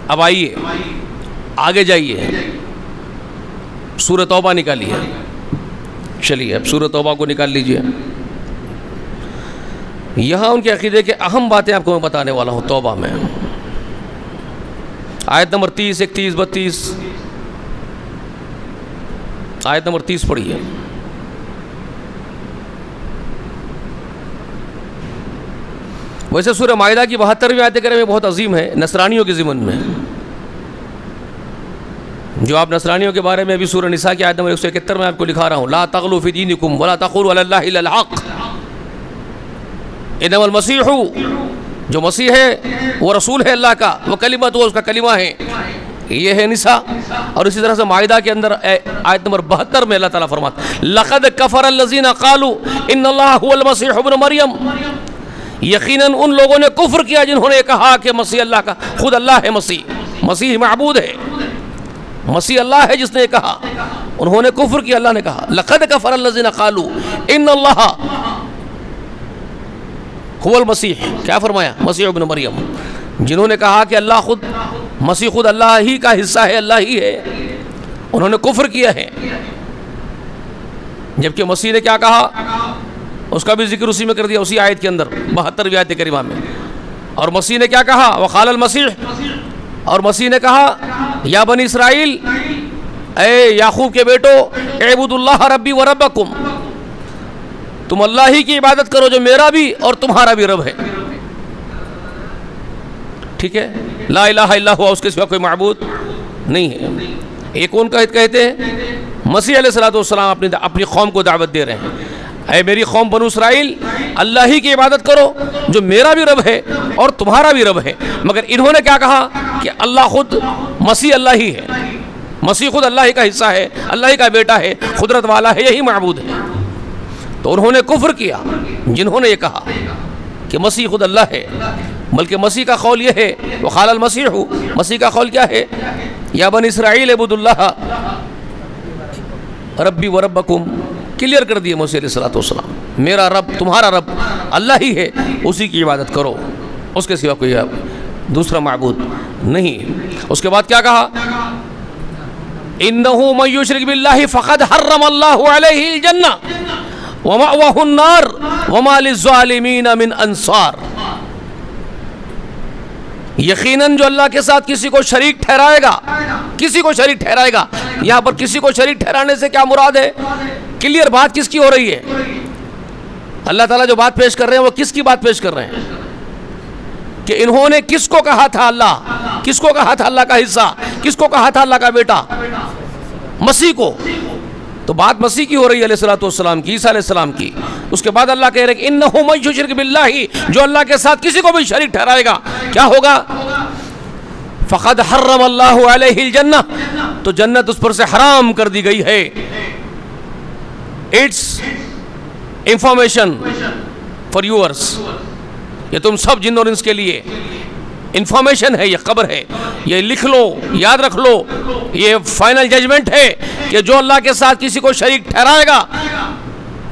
अब आइए आगे जाइए, सूरह तौबा निकालिए। चलिए अब सूरह तौबा को निकाल लीजिए। यहाँ उनके अकीदे के अहम बातें आपको मैं बताने वाला हूँ। तौबा में आयत नंबर 30, 31, 32, आयत नंबर 30 पढ़िए। वैसे सूरह माइदा की 72वीं आयत करीम में बहुत अजीम है नसरानियों के ज़िमन में। जो आप नसरानियों के बारे में अभी सूरह निसा की आयत नंबर 171 में आपको लिखा रहा हूँ, ला तग़लू फ़ी दीनिकुम वला तक़ूलू अलल्लाहि इल्लल हक़, इन्नमल मसीहु, जो मसीह है वो रसूल है अल्लाह का, वो कलिमत वो उसका कलिमा है। ये है निसा। और इसी तरह से माइदा के अंदर आयत नंबर 72 में अल्लाह ताला फरमाता है, लक़द कफ़र अल्लज़ीना क़ालू इन्नल्लाह हुवल मसीह इब्न मरियम, यकीनन उन लोगों ने कुफ्र किया जिन्होंने कहा कि मसीह अल्लाह का खुद अल्लाह है, मसीह माबूद है, मसीह अल्लाह है जिसने कहा, उन्होंने कुफ्र किया। अल्लाह ने कहा लक़द कफ़र अल्लज़ीना क़ालू इन्नल्लाह हुवल मसीह, क्या फरमाया, मसीह इब्न मरियम, जिन्होंने कहा कि अल्लाह खुद, मसीह खुद अल्लाह ही का हिस्सा है, अल्लाह ही है, उन्होंने कुफ्र किया है। जबकि मसीह ने क्या कहा उसका भी जिक्र उसी में कर दिया, उसी आयत के अंदर 72वीं आयत करीमा में। और मसीह ने क्या कहा, वक़ालल मसीह, और मसीह ने कहा या बनी इसराइल, ए याकूब के बेटो, एबुदुल्लाह रब्बी व रब्बकुम, तुम अल्लाह ही की इबादत करो जो मेरा भी और तुम्हारा भी रब है। ठीक है, ला इलाहा इल्ला हुवा, उसके सिवा कोई माबूद नहीं है। एक कौन कहते हैं, मसीह अलैहिस्सलातु वस्सलाम अपनी कौम को दावत दे रहे हैं, ऐ मेरी कौम बनु इसराइल, अल्लाह ही की इबादत करो जो मेरा भी रब है और तुम्हारा भी रब है। मगर इन्होंने क्या कहा कि अल्लाह खुद, मसीह अल्लाह ही है, मसीह खुद अल्लाह ही का हिस्सा है, अल्लाह ही का बेटा है, कुदरत वाला है, यही माबूद है। तो उन्होंने कुफ्र किया जिन्होंने ये कहा कि मसीह खुद अल्लाह है। बल्कि मसीह का कौल ये है, वक़ालल मसीहु, मसीह का कौल क्या है, या बनी इसराइल इब्दुल्लाह रब्बी व रब्बकुम, क्लियर कर दिए मसीह अलैहिस्सलातु वस्सलाम, मेरा रब तुम्हारा रब अल्लाह ही है, उसी की इबादत करो, उसके सिवा कोई दूसरा माबूद नहीं। उसके बाद क्या कहा, इन्नहु मन युश्रिक बिल्लाहि फ़क़द हर्रमल्लाहु अलैहिल जन्नह व मअवाहुन नार व मा लिज़्ज़ालिमीन मिन अंसार, यकीनन जो अल्लाह के साथ किसी को शरीक ठहराएगा, किसी को शरीक ठहराएगा, यहाँ पर किसी को शरीक ठहराने से क्या मुराद है, क्लियर बात किसकी हो रही है। अल्लाह ताला जो बात पेश कर रहे हैं वो किसकी बात पेश कर रहे हैं, कि इन्होंने किसको कहा था अल्लाह, किसको कहा था अल्लाह का हिस्सा, किसको कहा था अल्लाह का बेटा, मसीह को। तो बात मसीह की हो रही है अलैहिस्सलातु वस्सलाम की, ईसा अलैहिस्सलाम की। उसके बाद अल्लाह कह रहे हैं इन्नहु मन युश्रिक बिल्लाहि, जो अल्लाह के साथ किसी को भी शरीक ठहराएगा क्या होगा, फ़क़द हर्रमल्लाहु अलैहिल जन्नह, तो जन्नत उस पर से हराम कर दी गई है। इट्स इंफॉर्मेशन फॉर यूअर्स, ये तुम सब जिन और इंस के लिए इंफॉर्मेशन है, ये खबर है, ये लिख लो, याद रख लो, ये फाइनल जजमेंट है कि जो अल्लाह के साथ किसी को शरीक ठहराएगा,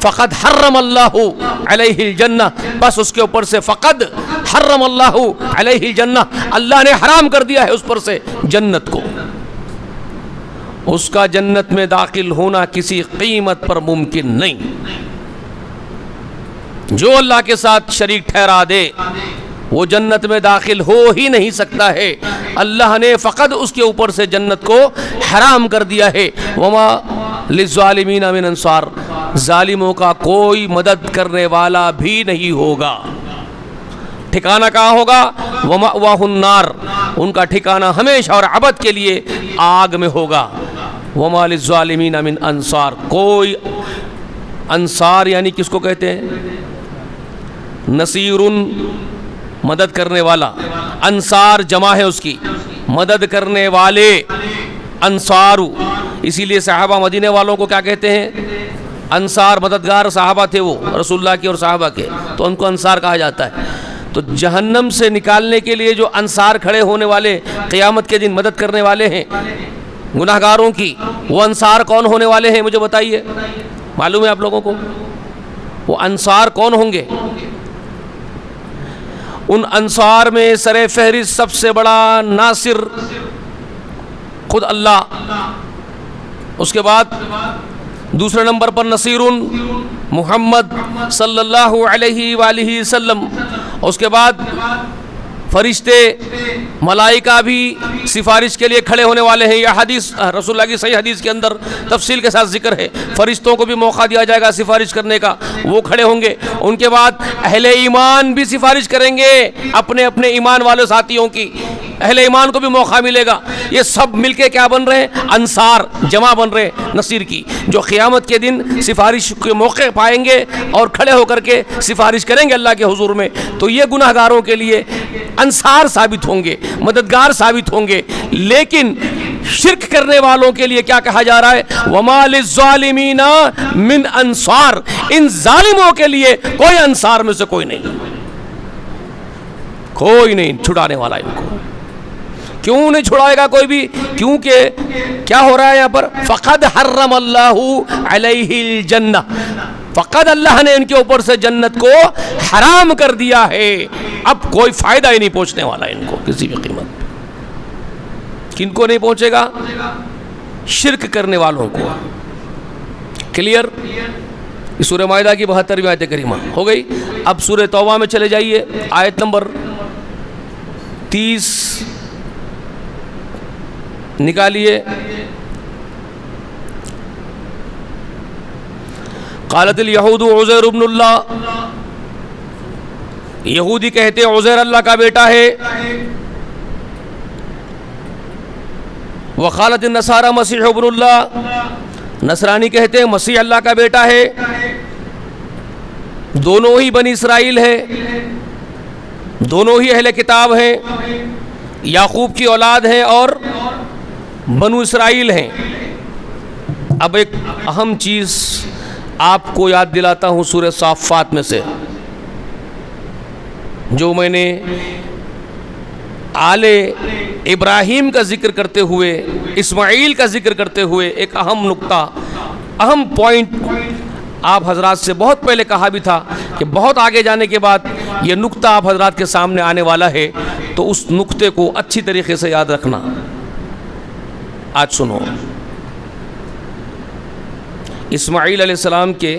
फ़क़द हर्रमल्लाहु अलैहिल जन्नह, बस उसके ऊपर से फ़क़द हर्रमल्लाहु अलैहिल जन्नह, अल्लाह ने हराम कर दिया है उस पर से जन्नत को। उसका जन्नत में दाखिल होना किसी कीमत पर मुमकिन नहीं। जो अल्लाह के साथ शरीक ठहरा दे वो जन्नत में दाखिल हो ही नहीं सकता है। अल्लाह ने फ़क़द उसके ऊपर से जन्नत को हराम कर दिया है। वमा लिज़्ज़ालिमीन मिन अंसार, जालिमों का कोई मदद करने वाला भी नहीं होगा। ठिकाना कहाँ होगा, वमअवाहुन नार, उनका ठिकाना हमेशा और अबद के लिए आग में होगा। वमा लिज़्ज़ालिमीन मिन अंसार, कोई अंसार यानी किसको कहते हैं, नसीरुन मदद करने वाला, अंसार जमा है उसकी, मदद करने वाले, अंसारू। इसीलिए सहाबा मदीने वालों को क्या कहते हैं, अंसार, मददगार सहाबा थे वो रसूलुल्लाह के और सहाबा के, तो उनको अंसार कहा जाता है। तो जहन्नम से निकालने के लिए जो अंसार खड़े होने वाले, क़यामत के दिन मदद करने वाले हैं गुनाहगारों की, वो अंसार कौन होने वाले हैं मुझे बताइए, मालूम है आप लोगों को वो अंसार कौन होंगे? उन अंसार में सरे फहरिस्त सबसे बड़ा नासिर खुद अल्लाह। उसके बाद दूसरे नंबर पर नसीरुन मुहम्मद सल्लल्लाहु अलैहि वसल्लम। उसके बाद फरिश्ते मलाइका भी सिफारिश के लिए खड़े होने वाले हैं। यह हदीस रसूलुल्लाह की सही हदीस के अंदर तफसील के साथ जिक्र है। फरिश्तों को भी मौका दिया जाएगा सिफारिश करने का, वो खड़े होंगे। उनके बाद अहले ईमान भी सिफारिश करेंगे अपने अपने ईमान वाले साथियों की, अहले ईमान को भी मौका मिलेगा। ये सब मिलके क्या बन रहे हैं? अंसार जमा बन रहे हैं नसीर की, जो क़यामत के दिन सिफारिश के मौके पाएंगे और खड़े होकर के सिफारिश करेंगे अल्लाह के हुजूर में। तो ये गुनाहगारों के लिए अंसार साबित होंगे, मददगार साबित होंगे। लेकिन शिर्क करने वालों के लिए क्या कहा जा रहा है? वमा लिज़्ज़ालिमीना मिन अंसार। इन जालिमों के लिए कोई अंसार में से कोई नहीं, कोई नहीं छुड़ाने वाला इनको। क्यों नहीं छुड़ाएगा कोई भी? क्योंकि क्या हो रहा है यहाँ पर? फ़क़द हर्रमल्लाहु अलैहिल जन्नह, फ़क़द अल्लाह ने इनके ऊपर से जन्नत को हराम कर दिया है। अब कोई फ़ायदा ही नहीं पहुँचने वाला इनको किसी भी कीमत पे। किनको नहीं पहुँचेगा? शिर्क करने वालों को। क्लियर? इस सूरह माइदा की 72वीं आयत करीमा हो गई। अब सूरह तौबा में चले जाइए, आयत नंबर 30 निकालिए। क़ालतिल यहूदु उज़ैर इब्नुल्लाह, यहूदी कहते हैं उज़ैर अल्लाह का बेटा है। व क़ालतिन नसारा मसीह इब्नुल्लाह, नसरानी कहते हैं मसीह अल्लाह का बेटा है। दोनों ही बनी इसराइल है, दोनों ही अहले किताब हैं, याकूब की औलाद हैं और बनु इसराइल हैं। अब एक अहम चीज़ आपको याद दिलाता हूँ सूरह साफ़ात में से, जो मैंने आले इब्राहीम का जिक्र करते हुए, इस्माइल का जिक्र करते हुए एक अहम नुक्ता, अहम पॉइंट आप हजरात से बहुत पहले कहा भी था कि बहुत आगे जाने के बाद ये नुक्ता आप हजरात के सामने आने वाला है, तो उस नुक्ते को अच्छी तरीके से याद रखना। आज सुनो, इस्माइल अलैहिस्सलाम के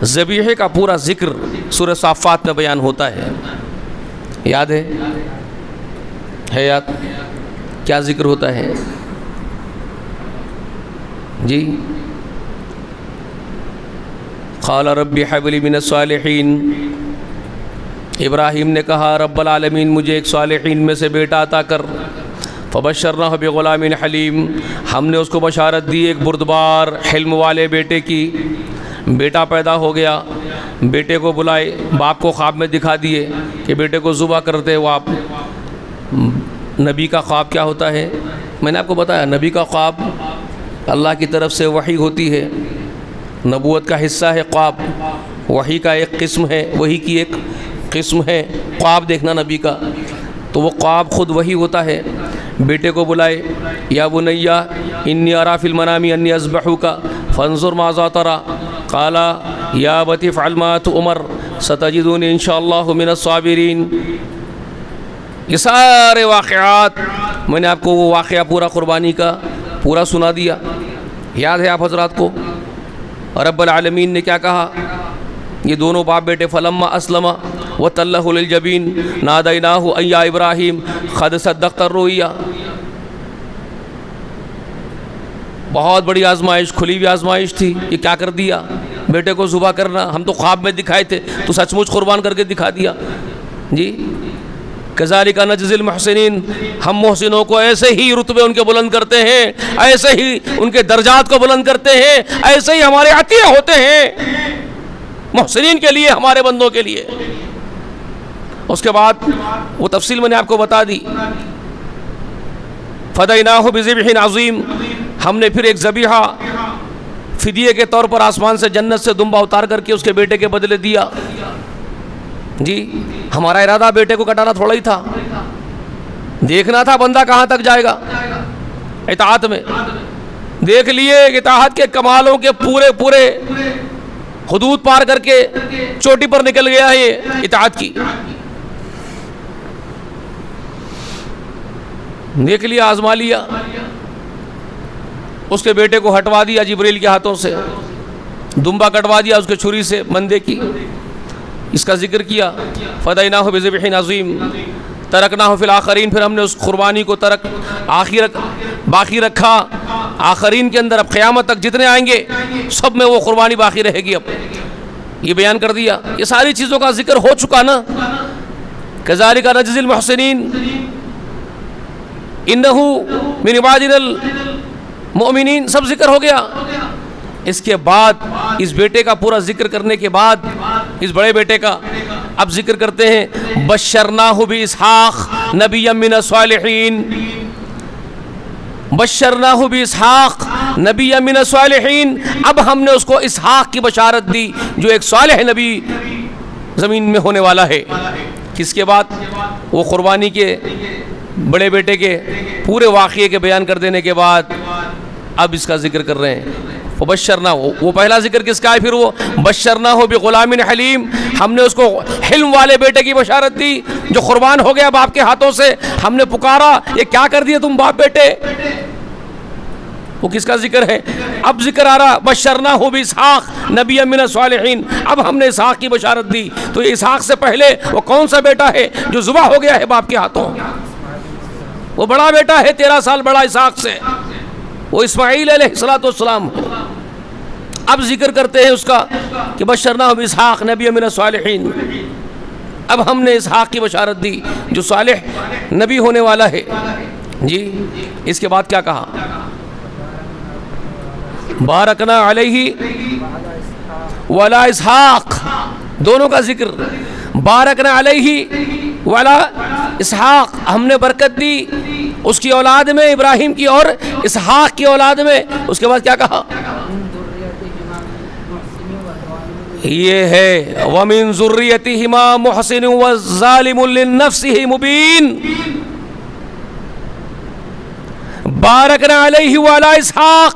ज़बीहे का पूरा जिक्र सूरह साफ़ात में बयान होता है। याद है याद? क्या जिक्र होता है जी? क़ाल रब्बी हबली मिनस सालिहीन, इब्राहीम ने कहा रब्बल आलमीन मुझे एक सालिहीन में से बेटा अता कर। फ़बश्शरनाहु बिग़ुलामिन हलीम, हमने उसको बशारत दी एक बुर्दबार हिल्म वाले बेटे की। बेटा पैदा हो गया, बेटे को बुलाए, बाप को ख्वाब में दिखा दिए कि बेटे को ज़ुबह करते हो आप। नबी का ख्वाब क्या होता है? मैंने आपको बताया, नबी का ख्वाब अल्लाह की तरफ से वही होती है, नबूवत का हिस्सा है ख्वाब, वही का एक किस्म है, वही की एक किस्म है ख्वाब देखना नबी का। तो वो ख्वाब ख़ुद वही होता है। बेटे को बुलाए, या बुनैया इन्नी अरा फिल मनामी अन्नी अज़बहुका फंजुर माज़ा तरा, क़ाला या अबती फ़अल मा तुअमर सतजिदुनी इंशाअल्लाहु मिनस साबिरीन। ये सारे वाक़यात मैंने आपको वो वाक़या पूरा क़ुरबानी का पूरा सुना दिया, याद है आप हज़रात को? और रब्बुल आलमीन ने क्या कहा? ये दोनों बाप बेटे फ़लम्मा अस्लमा व तल्लहु लिल जबीन नादैनाहु अय्या इब्राहीम क़द सद्दक़्ता रुइया। बहुत बड़ी आजमाइश, खुली हुई आजमाइश थी। ये क्या कर दिया? बेटे को ज़ुबह करना, हम तो ख्वाब में दिखाए थे, तो सचमुच कुर्बान करके दिखा दिया जी। कज़ालिका नजज़िल मुहसिनीन, हम मोहसिनों को ऐसे ही रुतबे उनके बुलंद करते हैं, ऐसे ही उनके दर्जात को बुलंद करते हैं, ऐसे ही हमारे अतिये होते हैं मोहसिनीन के लिए, हमारे बंदों के लिए। उसके बाद वो तफसील मैंने आपको बता दी। फ़दैनाहु बिज़िब्हिन अज़ीम, हमने फिर एक ज़बीहा फ़िदिये के तौर पर आसमान से जन्नत से दुम्बा उतार करके उसके बेटे के बदले दिया जी। हमारा इरादा बेटे को कटाना थोड़ा ही था, देखना था बंदा कहाँ तक जाएगा इताअत में। देख लिए इताअत के कमालों के पूरे पूरे हुदूद पार करके चोटी पर निकल गया है ये इताअत की। देख लिया, आजमा लिया, उसके बेटे को हटवा दिया जिब्रील के हाथों से, दुम्बा कटवा दिया उसके छुरी से बंदे की, इसका जिक्र किया। फदैनाहु बिज़िब्हिन अज़ीम तरकनाहु फिल आखरीन, फिर हमने उस कुर्बानी को बाकी रखा आखरीन के अंदर। अब क़यामत तक जितने आएंगे सब में वो कुर्बानी बाकी रहेगी। अब ये बयान कर दिया, ये सारी चीज़ों का जिक्र हो चुका ना। कज़ालिका नजज़िल मुहसिनीन इन्नहु मिन इबादिनल मोमिनीन, सब जिक्र हो गया। इसके बाद इस बेटे का पूरा जिक्र करने के बाद, इस बड़े बेटे का अब जिक्र करते हैं। बशरनाहु बि इसहाक़ नबिय्यम मिनस सालिहीन, बशरनाहु बि इसहाक़ नबिय्यम मिनस सालिहीन। अब हमने उसको इसहाक़ की बशारत दी जो एक सालिह नबी ज़मीन में होने वाला है। किसके बाद? वो कुर्बानी के बड़े बेटे के पूरे वाक़ये के बयान कर देने के बाद अब इसका जिक्र कर रहे हैं। बशरना, वो पहला जिक्र किसका है? फिर वो बशरना हो बि गुलामिन हलीम, हमने उसको हिल्म वाले बेटे की बशारत दी जो कुर्बान हो गया बाप के हाथों से। हमने पुकारा, ये क्या कर दिया तुम बाप बेटे? वो किसका जिक्र है? अब जिक्र आ रहा, बशरना हो बि इसहाक़ नबिय्यम मिनस सालिहीन। अब हमने इसहाक़ की बशारत दी। तो इसहाक़ से पहले वो कौन सा बेटा है जो ज़ुबा हो गया है बाप के हाथों? वो बड़ा बेटा है, 13 साल बड़ा इसहाक़ से, वो इस्माईल अलैहिस्सलाम। अब जिक्र करते हैं उसका कि बशरना बि इसहाक़ नबिय्यम मिनस सालिहीन। अब हमने इसहाक़ की बशारत दी जो सालिह नबी होने वाला है जी। इसके बाद क्या कहा? बारकना अलैहि वला इसहाक़, दोनों का जिक्र। बारकना अलैहि वला इसहाक़, हमने बरकत दी उसकी औलाद में, इब्राहिम की और इसहाक़ की औलाद में। उसके बाद क्या कहा? ये है वमिन ज़ुर्रियतिहिमा मुहसिनुन व ज़ालिमुन लिन्नफ्सिहि मुबीन। बारकना अलैहि वला इसहाक़,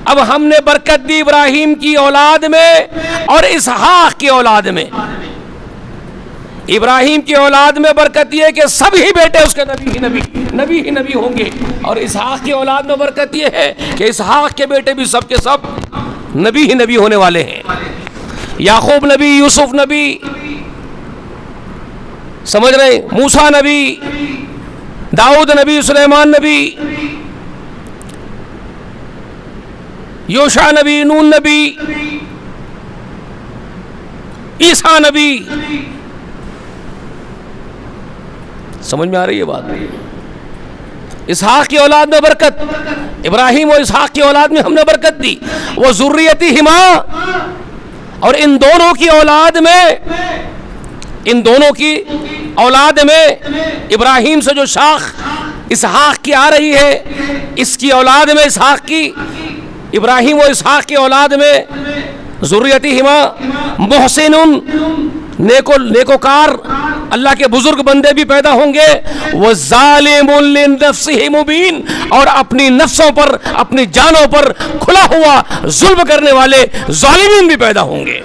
अब हमने बरकत दी इब्राहिम की औलाद में और इसहाक़ की औलाद में। इब्राहिम की औलाद में बरकत यह कि सभी बेटे उसके नबी ही नबी होंगे, और इसहाक़ की औलाद में बरकत यह है कि इसहाक़ के बेटे भी सब के सब नबी ही नबी होने वाले हैं। याकूब नबी, यूसुफ नबी, समझ रहे, मूसा नबी, दाऊद नबी, सुलेमान नबी, योशा नबी, नून नबी, ईसा नबी। समझ में आ रही है बात? इसहाक़ की औलाद में बरकत, इब्राहिम और इसहाक़ की औलाद में हमने बरकत दी। वो ज़ुर्रियतिहिमा, और इन दोनों की औलाद में इब्राहिम से जो शाख इसहाक़ की आ रही है, इसकी औलाद में इसहाक़ की, इब्राहिम और इसहाक़ की औलाद में ज़ुर्रियतिहिमा मुहसिनुन, नेकोकार अल्लाह के बुजुर्ग बंदे भी पैदा होंगे। वो ज़ालिमुन लिन्नफ्सिहि मुबीन, और अपनी नफ्सों पर, अपनी जानों पर खुला हुआ जुल्म करने वाले ज़ालिमीन भी पैदा होंगे।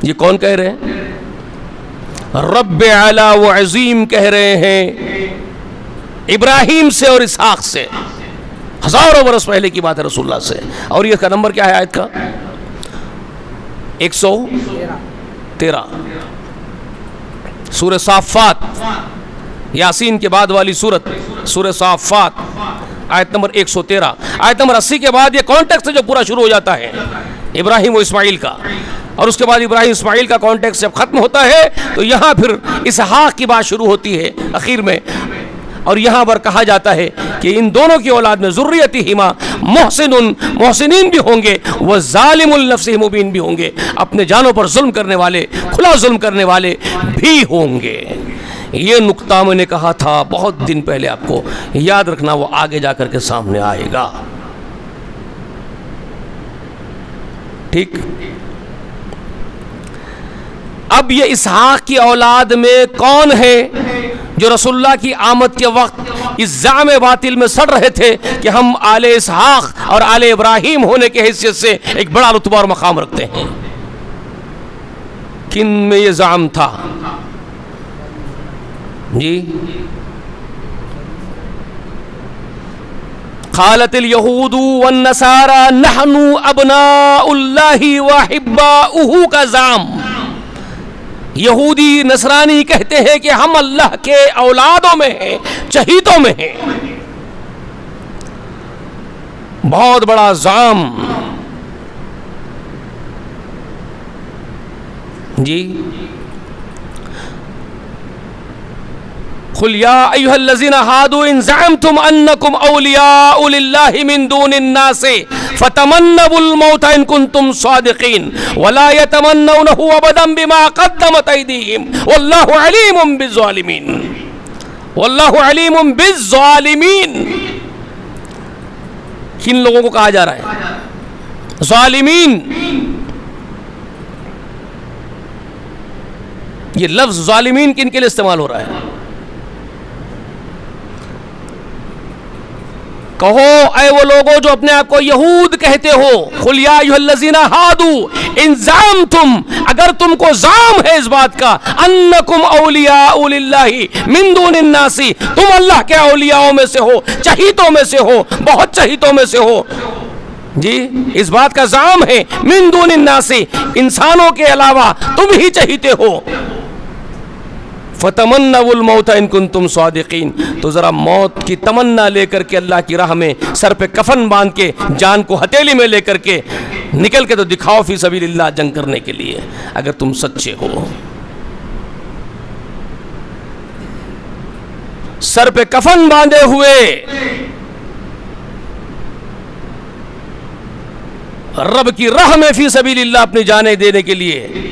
ये कौन कह रहे हैं? रब्बे आला व अज़ीम कह रहे हैं इब्राहिम से और इसहाक़ से, हज़ारों बरस पहले की बात है रसूलुल्लाह से। और ये का नंबर क्या है आयत का? 113, सूरह साफ़ात, यासीन के बाद वाली सूरत, सूरह साफ़ात, आयत नंबर 113। आयत नंबर 80 के बाद ये कॉन्टेक्स्ट जो पूरा शुरू हो जाता है इब्राहिम और इस्माइल का, और उसके बाद इब्राहिम इस्माइल का कॉन्टेक्स्ट जब ख़त्म होता है तो यहाँ फिर इसहाक़ की बात शुरू होती है आखिर में। और यहाँ पर कहा जाता है कि इन दोनों की औलाद में ज़ुर्रियतिहिमा मुहसिनुन, मुहसिनीन भी होंगे, व ज़ालिमुन लिनफ्सिहि मुबीन भी होंगे, अपने जानों पर जुल्म करने वाले, खुला जुल्म करने वाले भी होंगे। ये नुक्ता मैंने कहा था बहुत दिन पहले, आपको याद रखना, वो आगे जा कर के सामने आएगा। ठीक। अब ये इसहाक़ की औलाद में कौन है जो रसूलुल्लाह की आमद के वक्त इस ज़ाम बातिल में सड़ रहे थे कि हम आले इसहाक़ और आले इब्राहिम होने के हैसियत से एक बड़ा रुतबा और मकाम रखते हैं? किन में ये ज़ाम था जी? क़ालतिल यहूदु वन नसारा नहनु अबनाउल्लाहि व हिब्बाउहु का जाम। यहूदी नसरानी कहते हैं कि हम अल्लाह के औलादों में हैं, चहीतों में हैं। बहुत बड़ा जाम जी। कुल या अय्युहल्लज़ीना हादू इन ज़अमतुम अन्नकुम औलियाउ लिल्लाहि मिन दूनिन नास फतमन्नवुल मौत इन कुंतुम सादिकीन वला यतमन्नौनहु अबदन बिमा क़द्दमत अयदीहिम वल्लाहु अलीमुम बिज़्ज़ालिमीन। वल्लाहु अलीमुम बिज़्ज़ालिमीन। किन लोगों को कहा जा रहा है ज़ालिमीन? ये लफ्ज ज़ालिमीन किन के लिए इस्तेमाल हो रहा है? कहो ऐ वो लोगों जो अपने आप को यहूद कहते हो, कुल या अय्युहल्लज़ीना हादू इन ज़अमतुम, अगर तुमको जाम है इस बात का, अन्नकुम औलियाउ लिल्लाहि मिन दूनिन नासी, तुम अल्लाह के औलियाओं में से हो, चहीतों में से हो, बहुत चहीतों में से हो जी। इस बात का जाम है मिन दूनिन नासी, इंसानों के अलावा तुम ही चहीते हो। फतमन्नवुल मौत इन कुंतुम सादिकीन, तो जरा मौत की तमन्ना लेकर के अल्लाह की राह में सर पे कफन बांध के, जान को हथेली में लेकर के निकल के तो दिखाओ फी सबीलिल्लाह, जंग करने के लिए, अगर तुम सच्चे हो। सर पे कफन बांधे हुए रब की राह में फी सबीलिल्लाह अपनी जानें देने के लिए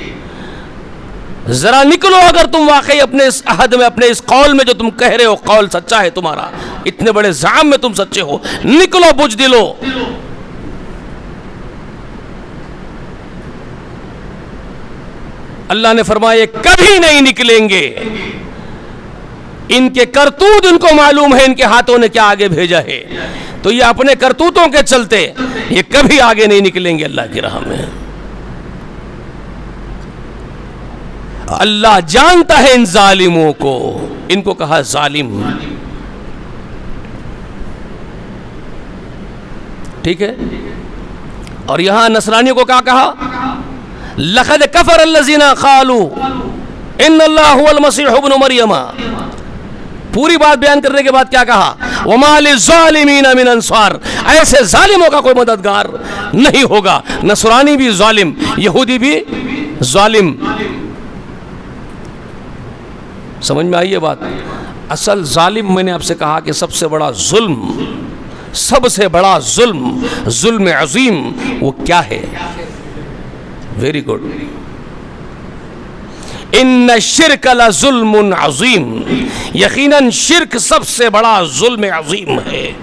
जरा निकलो। अगर तुम वाकई अपने इस अहद में, अपने इस कौल में जो तुम कह रहे हो, कौल सच्चा है तुम्हारा, इतने बड़े जाम में तुम सच्चे हो, निकलो बुज़दिलो। अल्लाह ने फरमाया कभी नहीं निकलेंगे, इनके करतूत इनको मालूम है, इनके हाथों ने क्या आगे भेजा है, तो ये अपने करतूतों के चलते ये कभी आगे नहीं निकलेंगे अल्लाह की राह में। अल्लाह जानता है इन जालिमों को, इनको कहा जालिम, ठीक है। और यहां नसरानियों को क्या कहा? लक़द कफ़र अल्लज़ीना क़ालू इन्नल्लाह हुवल मसीह इब्नु मरियम। पूरी बात बयान करने के बाद क्या कहा? वमा लिज़्ज़ालिमीना मिन अंसार, ऐसे जालिमों का कोई मददगार नहीं होगा। नसरानी भी जालिम, यहूदी भी जालिम। समझ में आई ये बात? असल जालिम, मैंने आपसे कहा कि सबसे बड़ा जुल्म, सबसे बड़ा जुल्म, जुल्म अजीम, वो क्या है? Very good. इन्न शिर्क ला जुल्मुन अजीम, यकीनन शिर्क सबसे बड़ा जुल्म अजीम है।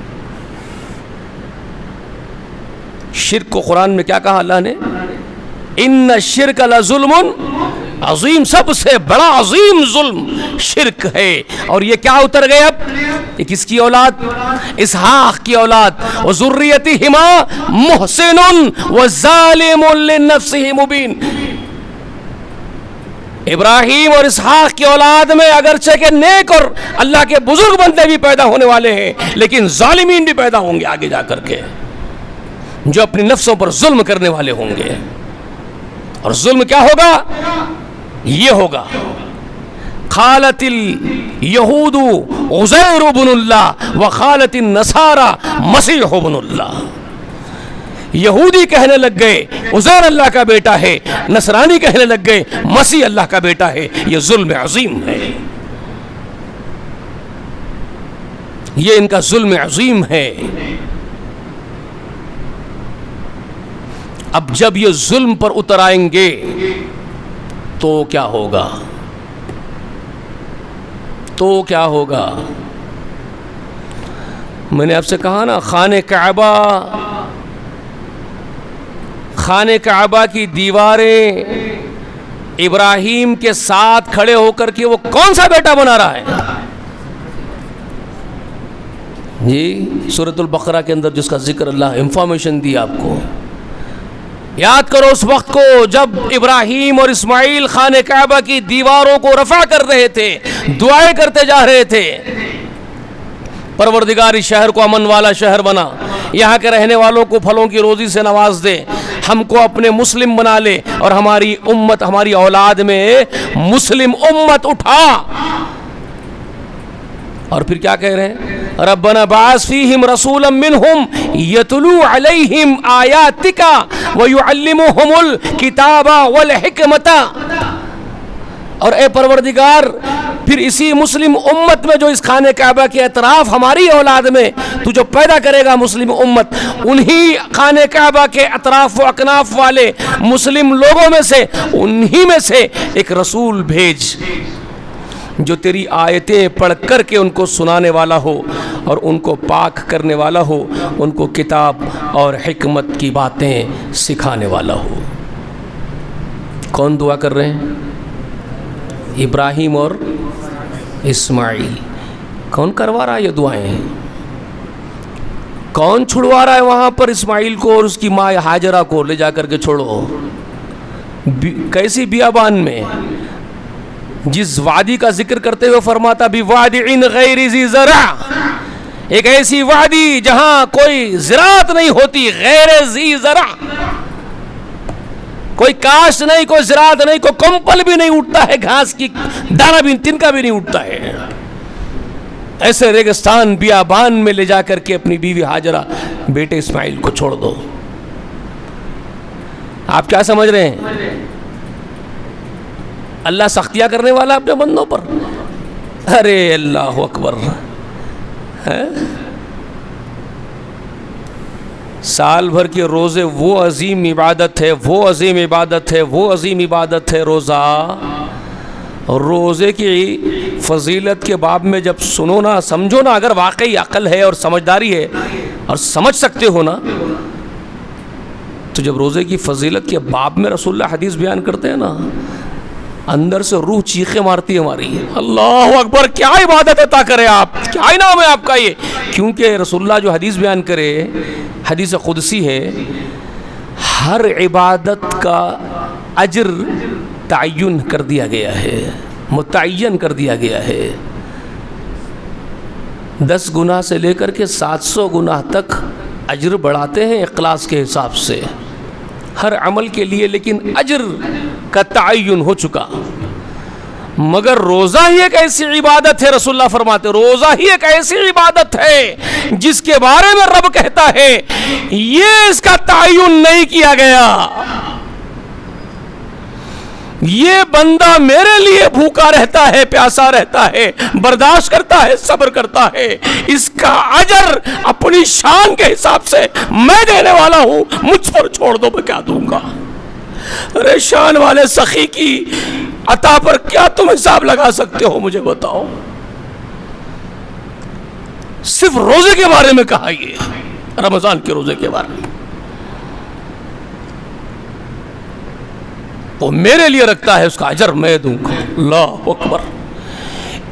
शिर्क को कुरान में क्या कहा अल्लाह ने? इन्न शिर्क ला जुल्मुन अजीम, सबसे बड़ा अजीम जुल्म शिर्क है। और ये क्या उतर गए अब? ये किसकी औलाद? इसहाक की औलाद। व ज़ुर्रियतिहिमा मुहसिनुन व ज़ालिमुन लिनफ्सिहि मुबीन। इब्राहीम और इसहाक की औलाद में अगरचे के नेक और अल्लाह के बुजुर्ग बंदे भी पैदा होने वाले हैं, लेकिन जालिमीन भी पैदा होंगे आगे जाकर के, जो अपनी नफ्सों पर जुल्म करने वाले होंगे। और जुल्म क्या होगा? ये होगा क़ालतिल यहूदु उज़ैर इब्नुल्लाह व क़ालतिन नसारा मसीह इब्नुल्लाह। यहूदी कहने लग गए उज़ैर अल्लाह का बेटा है, नसरानी कहने लग गए मसीह अल्लाह का बेटा है। ये जुल्म अजीम है, ये इनका जुल्म अजीम है। अब जब ये जुल्म पर उतर आएंगे तो क्या होगा? तो क्या होगा? मैंने आपसे कहा ना, खाने काबा की दीवारें इब्राहीम के साथ खड़े होकर के वो कौन सा बेटा बना रहा है जी? सूरतुल बकरा के अंदर जिसका जिक्र अल्लाह इंफॉर्मेशन दी आपको, याद करो उस वक्त को जब इब्राहीम और इस्माइल खाने काबा की दीवारों को रफा कर रहे थे, दुआएं करते जा रहे थे। परवरदिगार इस शहर को अमन वाला शहर बना, यहाँ के रहने वालों को फलों की रोज़ी से नवाज दे, हमको अपने मुस्लिम बना ले और हमारी उम्मत, हमारी औलाद में मुस्लिम उम्मत उठा। और फिर क्या कह रहे हैं? रब्बना बास फीहिम रसूलन मिनहुम यतलू अलैहिम आयातिका व युअल्लिमुहुमुल किताबा वल हिकमता। और ए परवरदिगार, फिर इसी मुस्लिम उम्मत में जो इस खाने काबा के अतराफ हमारी औलाद में तू जो पैदा करेगा मुस्लिम उम्मत, उन्हीं खाने काबा के अतराफ व अकनाफ वाले मुस्लिम लोगों में से, उन्हीं में से एक रसूल भेज जो तेरी आयतें पढ़ कर के उनको सुनाने वाला हो और उनको पाक करने वाला हो, उनको किताब और हिकमत की बातें सिखाने वाला हो। कौन दुआ कर रहे हैं? इब्राहिम और इस्माइल। कौन करवा रहा है ये दुआएं? कौन छुड़वा रहा है वहाँ पर इस्माइल को और उसकी माँ हाजरा को ले जाकर के छोड़ो? कैसी बियाबान में, जिस वादी का जिक्र करते हुए फरमाता भी वादिइन गैरि ज़ी ज़रा, एक ऐसी वादी जहां कोई ज़राअत नहीं होती, गैर ज़ी ज़रा, कोई काश्त नहीं, कोई ज़राअत नहीं, कोई कंपल भी नहीं उठता है, घास की दाना भी, तिनका भी नहीं उठता है। ऐसे रेगिस्तान बियाबान में ले जाकर के अपनी बीवी हाजरा, बेटे इस्माइल को छोड़ दो। आप क्या समझ रहे हैं? अल्लाह सख्तियाँ करने वाला अपने बंदों पर? अरे अल्लाह अकबर है। साल भर के रोज़े वो अजीम इबादत है, वो अजीम इबादत है, वो अजीम इबादत है रोज़ा। रोज़े की फजीलत के बाब में जब सुनो ना, समझो ना, अगर वाकई अक्ल है और समझदारी है और समझ सकते हो ना, तो जब रोज़े की फजीलत के बाब में रसूलुल्लाह हदीस बयान करते हैं ना, अंदर से रूह चीखें मारती है हमारी, अल्लाह अकबर, क्या इबादत अता करे आप, क्या इनाम है आपका ये। क्योंकि रसूलुल्लाह जो हदीस बयान करे, हदीस कुदसी है, हर इबादत का अजर तय्युन कर दिया गया है, मुतय्यन कर दिया गया है। 10 गुना से लेकर के 700 गुना तक अजर बढ़ाते हैं इखलास के हिसाब से हर अमल के लिए, लेकिन अजर का तय्युन हो चुका। मगर रोज़ा ही एक ऐसी इबादत है, रसूलुल्लाह फरमाते, रोज़ा ही एक ऐसी इबादत है जिसके बारे में रब कहता है ये इसका तय्युन नहीं किया गया, ये बंदा मेरे लिए भूखा रहता है, प्यासा रहता है, बर्दाश्त करता है, सब्र करता है, इसका अजर अपनी शान के हिसाब से मैं देने वाला हूं, मुझ पर छोड़ दो, मैं क्या दूंगा। अरे शान वाले सखी की अता पर क्या तुम हिसाब लगा सकते हो, मुझे बताओ। सिर्फ रोजे के बारे में कहा, ये रमजान के रोजे के बारे में वो मेरे लिए रखता है, उसका अजर मैं दूंगा। अल्लाह अकबर,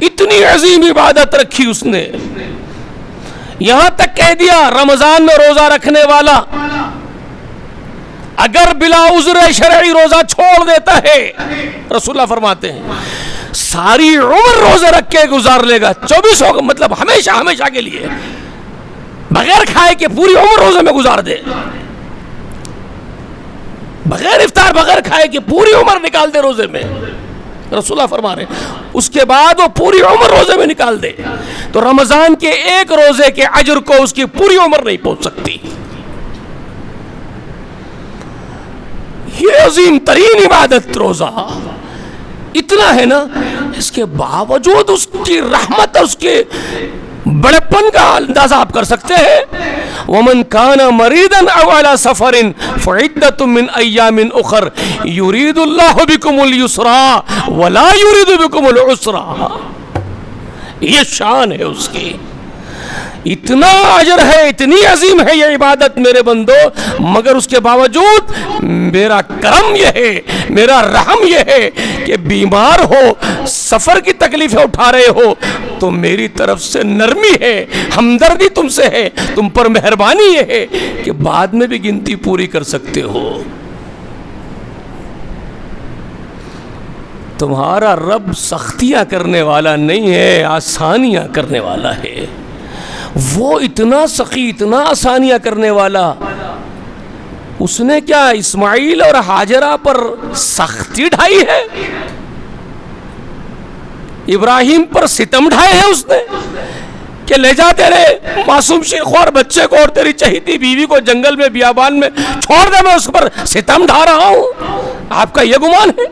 इतनी अजीम इबादत रखी उसने, यहां तक कह दिया रमजान में रोजा रखने वाला अगर बिला उज़्र शरई रोजा छोड़ देता है, रसूलुल्लाह फरमाते हैं सारी उम्र रोजे रख के गुजार लेगा, 24 होगा, मतलब हमेशा हमेशा के लिए, बगैर खाए के पूरी उम्र रोजे में गुजार दे, बगैर इफ्तार बगैर खाए के पूरी उम्र निकाल दे रोजे में, रसूलुल्लाह फरमा रहे, उसके बाद वो पूरी उम्र रोजे में निकाल दे, तो रमजान के एक रोजे के अजर को उसकी पूरी उम्र नहीं पहुंच सकती। ये अजीम तरीन इबादत रोजा इतना है ना, इसके बावजूद उसकी रहमत और उसके बड़ेपन का अंदाजा आप कर सकते हैं। वमन काना मरीदन अव अला सफरिन फइद्दतुम मिन अय्यामिन उखर युरीदुल्लाहु बिकुमुल युसरा वला युरीदु बिकुमुल उसरा, ये शान है उसकी, इतना अजर है, इतनी अजीम है ये इबादत मेरे बंदो, मगर उसके बावजूद मेरा करम यह है, मेरा रहम यह है कि बीमार हो, सफर की तकलीफें उठा रहे हो, तो मेरी तरफ से नरमी है, हमदर्दी तुमसे है, तुम पर मेहरबानी यह है कि बाद में भी गिनती पूरी कर सकते हो। तुम्हारा रब सख्तियां करने वाला नहीं है, आसानियां करने वाला है। वो इतना सखी, इतना आसानियां करने वाला, उसने क्या इस्माइल और हाजरा पर सख्ती ढाई है? इब्राहिम पर सितम ढाए हैं उसने कि ले जा तेरे मासूम शीखवार बच्चे को और तेरी चहीती बीवी को जंगल में बियाबान में छोड़ दे, मैं उस पर सितम ढा रहा हूं। आपका यह गुमान है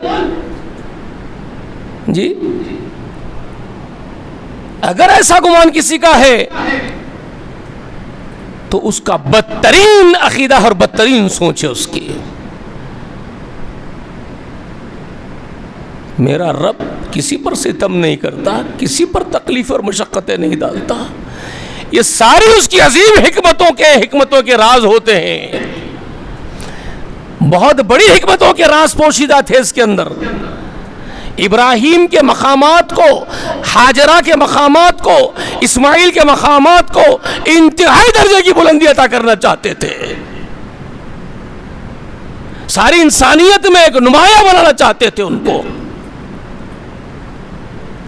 जी? अगर ऐसा गुमान किसी का है तो उसका बदतरीन अकीदा और बदतरीन सोच है उसकी। मेरा रब किसी पर सितम नहीं करता, किसी पर तकलीफ और मशक्कतें नहीं डालता। ये सारी उसकी अजीम हिकमतों के राज होते हैं। बहुत बड़ी हिकमतों के राज पोशीदा थे इसके अंदर। इब्राहिम के मकामात को, हाजरा के मकामात को, इस्माइल के मकामात को इंतहाई दर्जे की बुलंदी अता करना चाहते थे। सारी इंसानियत में एक नुमाया बनाना चाहते थे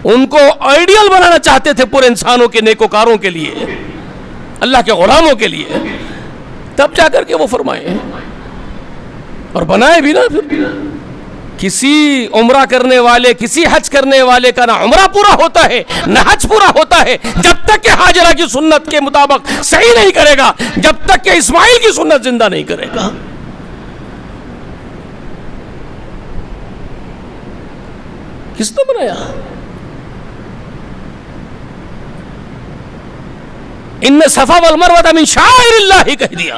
उनको आइडियल बनाना चाहते थे पूरे इंसानों के, नेकोकारों के लिए, अल्लाह के गुलामों के लिए। तब जाकर के वो फरमाए और बनाए भी ना। फिर किसी उम्रा करने वाले, किसी हज करने वाले का ना उम्रा पूरा होता है ना हज पूरा होता है जब तक कि हाजरा की सुन्नत के मुताबिक सही नहीं करेगा, जब तक कि इस्माइल की सुन्नत जिंदा नहीं करेगा। किसने बनाया? इनमें सफा वल मरवा मिन शाइरिल्लाह ही कह दिया।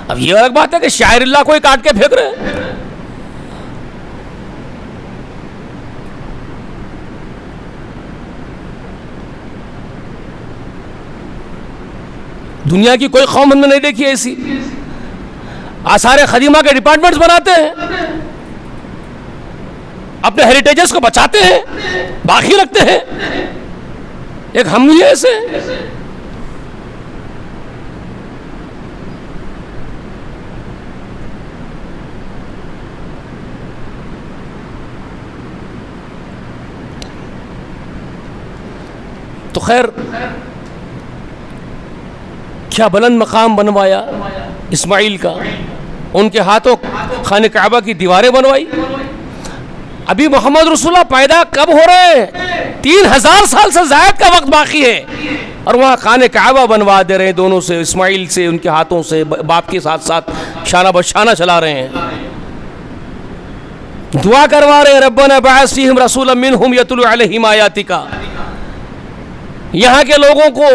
अब ये अलग बात है कि शाइरिल्लाह को काट के फेंक रहे हैं। दुनिया की कोई कौम हमने नहीं देखी ऐसी। आसार खदीमा के डिपार्टमेंट्स बनाते हैं, अपने हेरिटेजेस को बचाते हैं, बाकी रखते हैं। एक हम ही ऐसे। तो खैर, क्या बुलंद मकाम बनवाया इस्माइल का। उनके हाथों खाने काबा की दीवारें बनवाई। अभी मोहम्मद रसूलुल्लाह पैदा कब हो रहे हैं? 3000 साल से ज़ायद का वक्त बाकी है और वहाँ खाने काबा बनवा दे रहे हैं। दोनों से, इस्माइल से, उनके हाथों से, बाप के साथ साथ शाना बशाना चला रहे हैं। दुआ करवा रहे हैं, रब्बना बअस फीहिम रसूलन मिनहुम यतलू अलैहिम आयातिका। यहाँ के लोगों को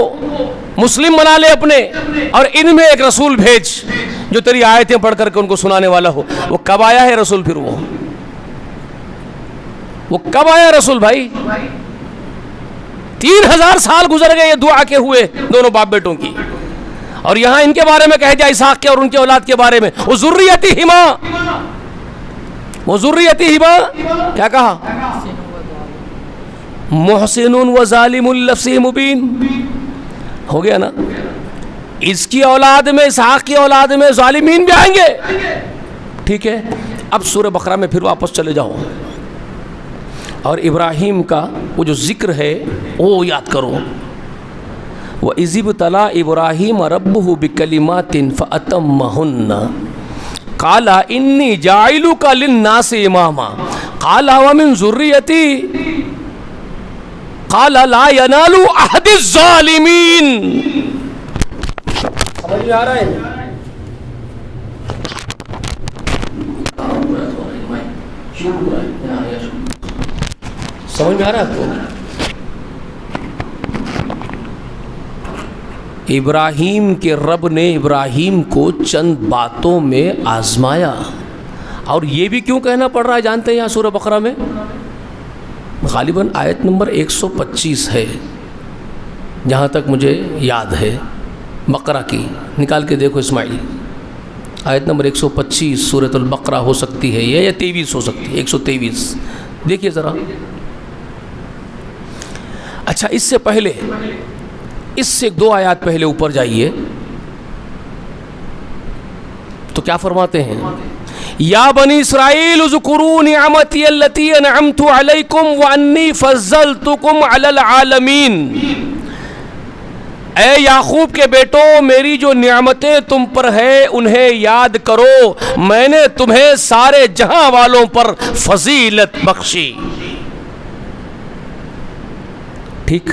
मुस्लिम बना ले अपने, और इनमें एक रसूल भेज जो तेरी आयतें पढ़ करके उनको सुनाने वाला हो। वो कब आया है रसूल? फिर वो कब आया रसूल भाई? 3000 साल गुजर गए ये दुआ के हुए दोनों बाप बेटों की। और यहां इनके बारे में कह दिया, इसहाक के और उनके औलाद के बारे में, वो ज़ुर्रियतिहिमा, क्या कहा? मुहसिनुन व ज़ालिमुन लफ्ज़ी मुबीन। हो गया ना? इसकी औलाद में, इसहाक की औलाद में ज़ालिमीन भी आएंगे। ठीक है, अब सूरह बकरा में फिर वापस चले जाओ और इब्राहिम का वो जो जिक्र है वो याद करो। व इज़िब तला इब्राहिम रब्बुहु बिकलिमातिन फ़अतम्महुन्ना क़ाला इन्नी जाइलुका लिन्नासि इमामा क़ाला व मिन ज़ुर्रियती क़ाला ला यनालु अहदिज़ ज़ालिमीन। समझ में आ रहा है? समझ में आ रहा है आपको? इब्राहीम के रब ने इब्राहीम को चंद बातों में आजमाया। और ये भी क्यों कहना पड़ रहा है जानते हैं? यहाँ सूरह बकरा में गालिबन आयत नंबर 125 है, जहाँ तक मुझे याद है। बकरा की निकाल के देखो इस्माइल, आयत नंबर 125 सूरतुल बकरा हो सकती है ये, या 23 हो सकती है, 123 देखिए ज़रा। अच्छा, इससे पहले, इससे 2 आयत पहले ऊपर जाइए तो क्या फरमाते हैं? या बनी इस्राईल उज़कुरू निअमती अल्लती अनअमतु अलैकुम व अन्नी फज़्ज़लतुकुम अलल आलमीन। ए याकूब के बेटों, मेरी जो नियामतें तुम पर है उन्हें याद करो, मैंने तुम्हें सारे जहां वालों पर फजीलत बख्शी। ठीक,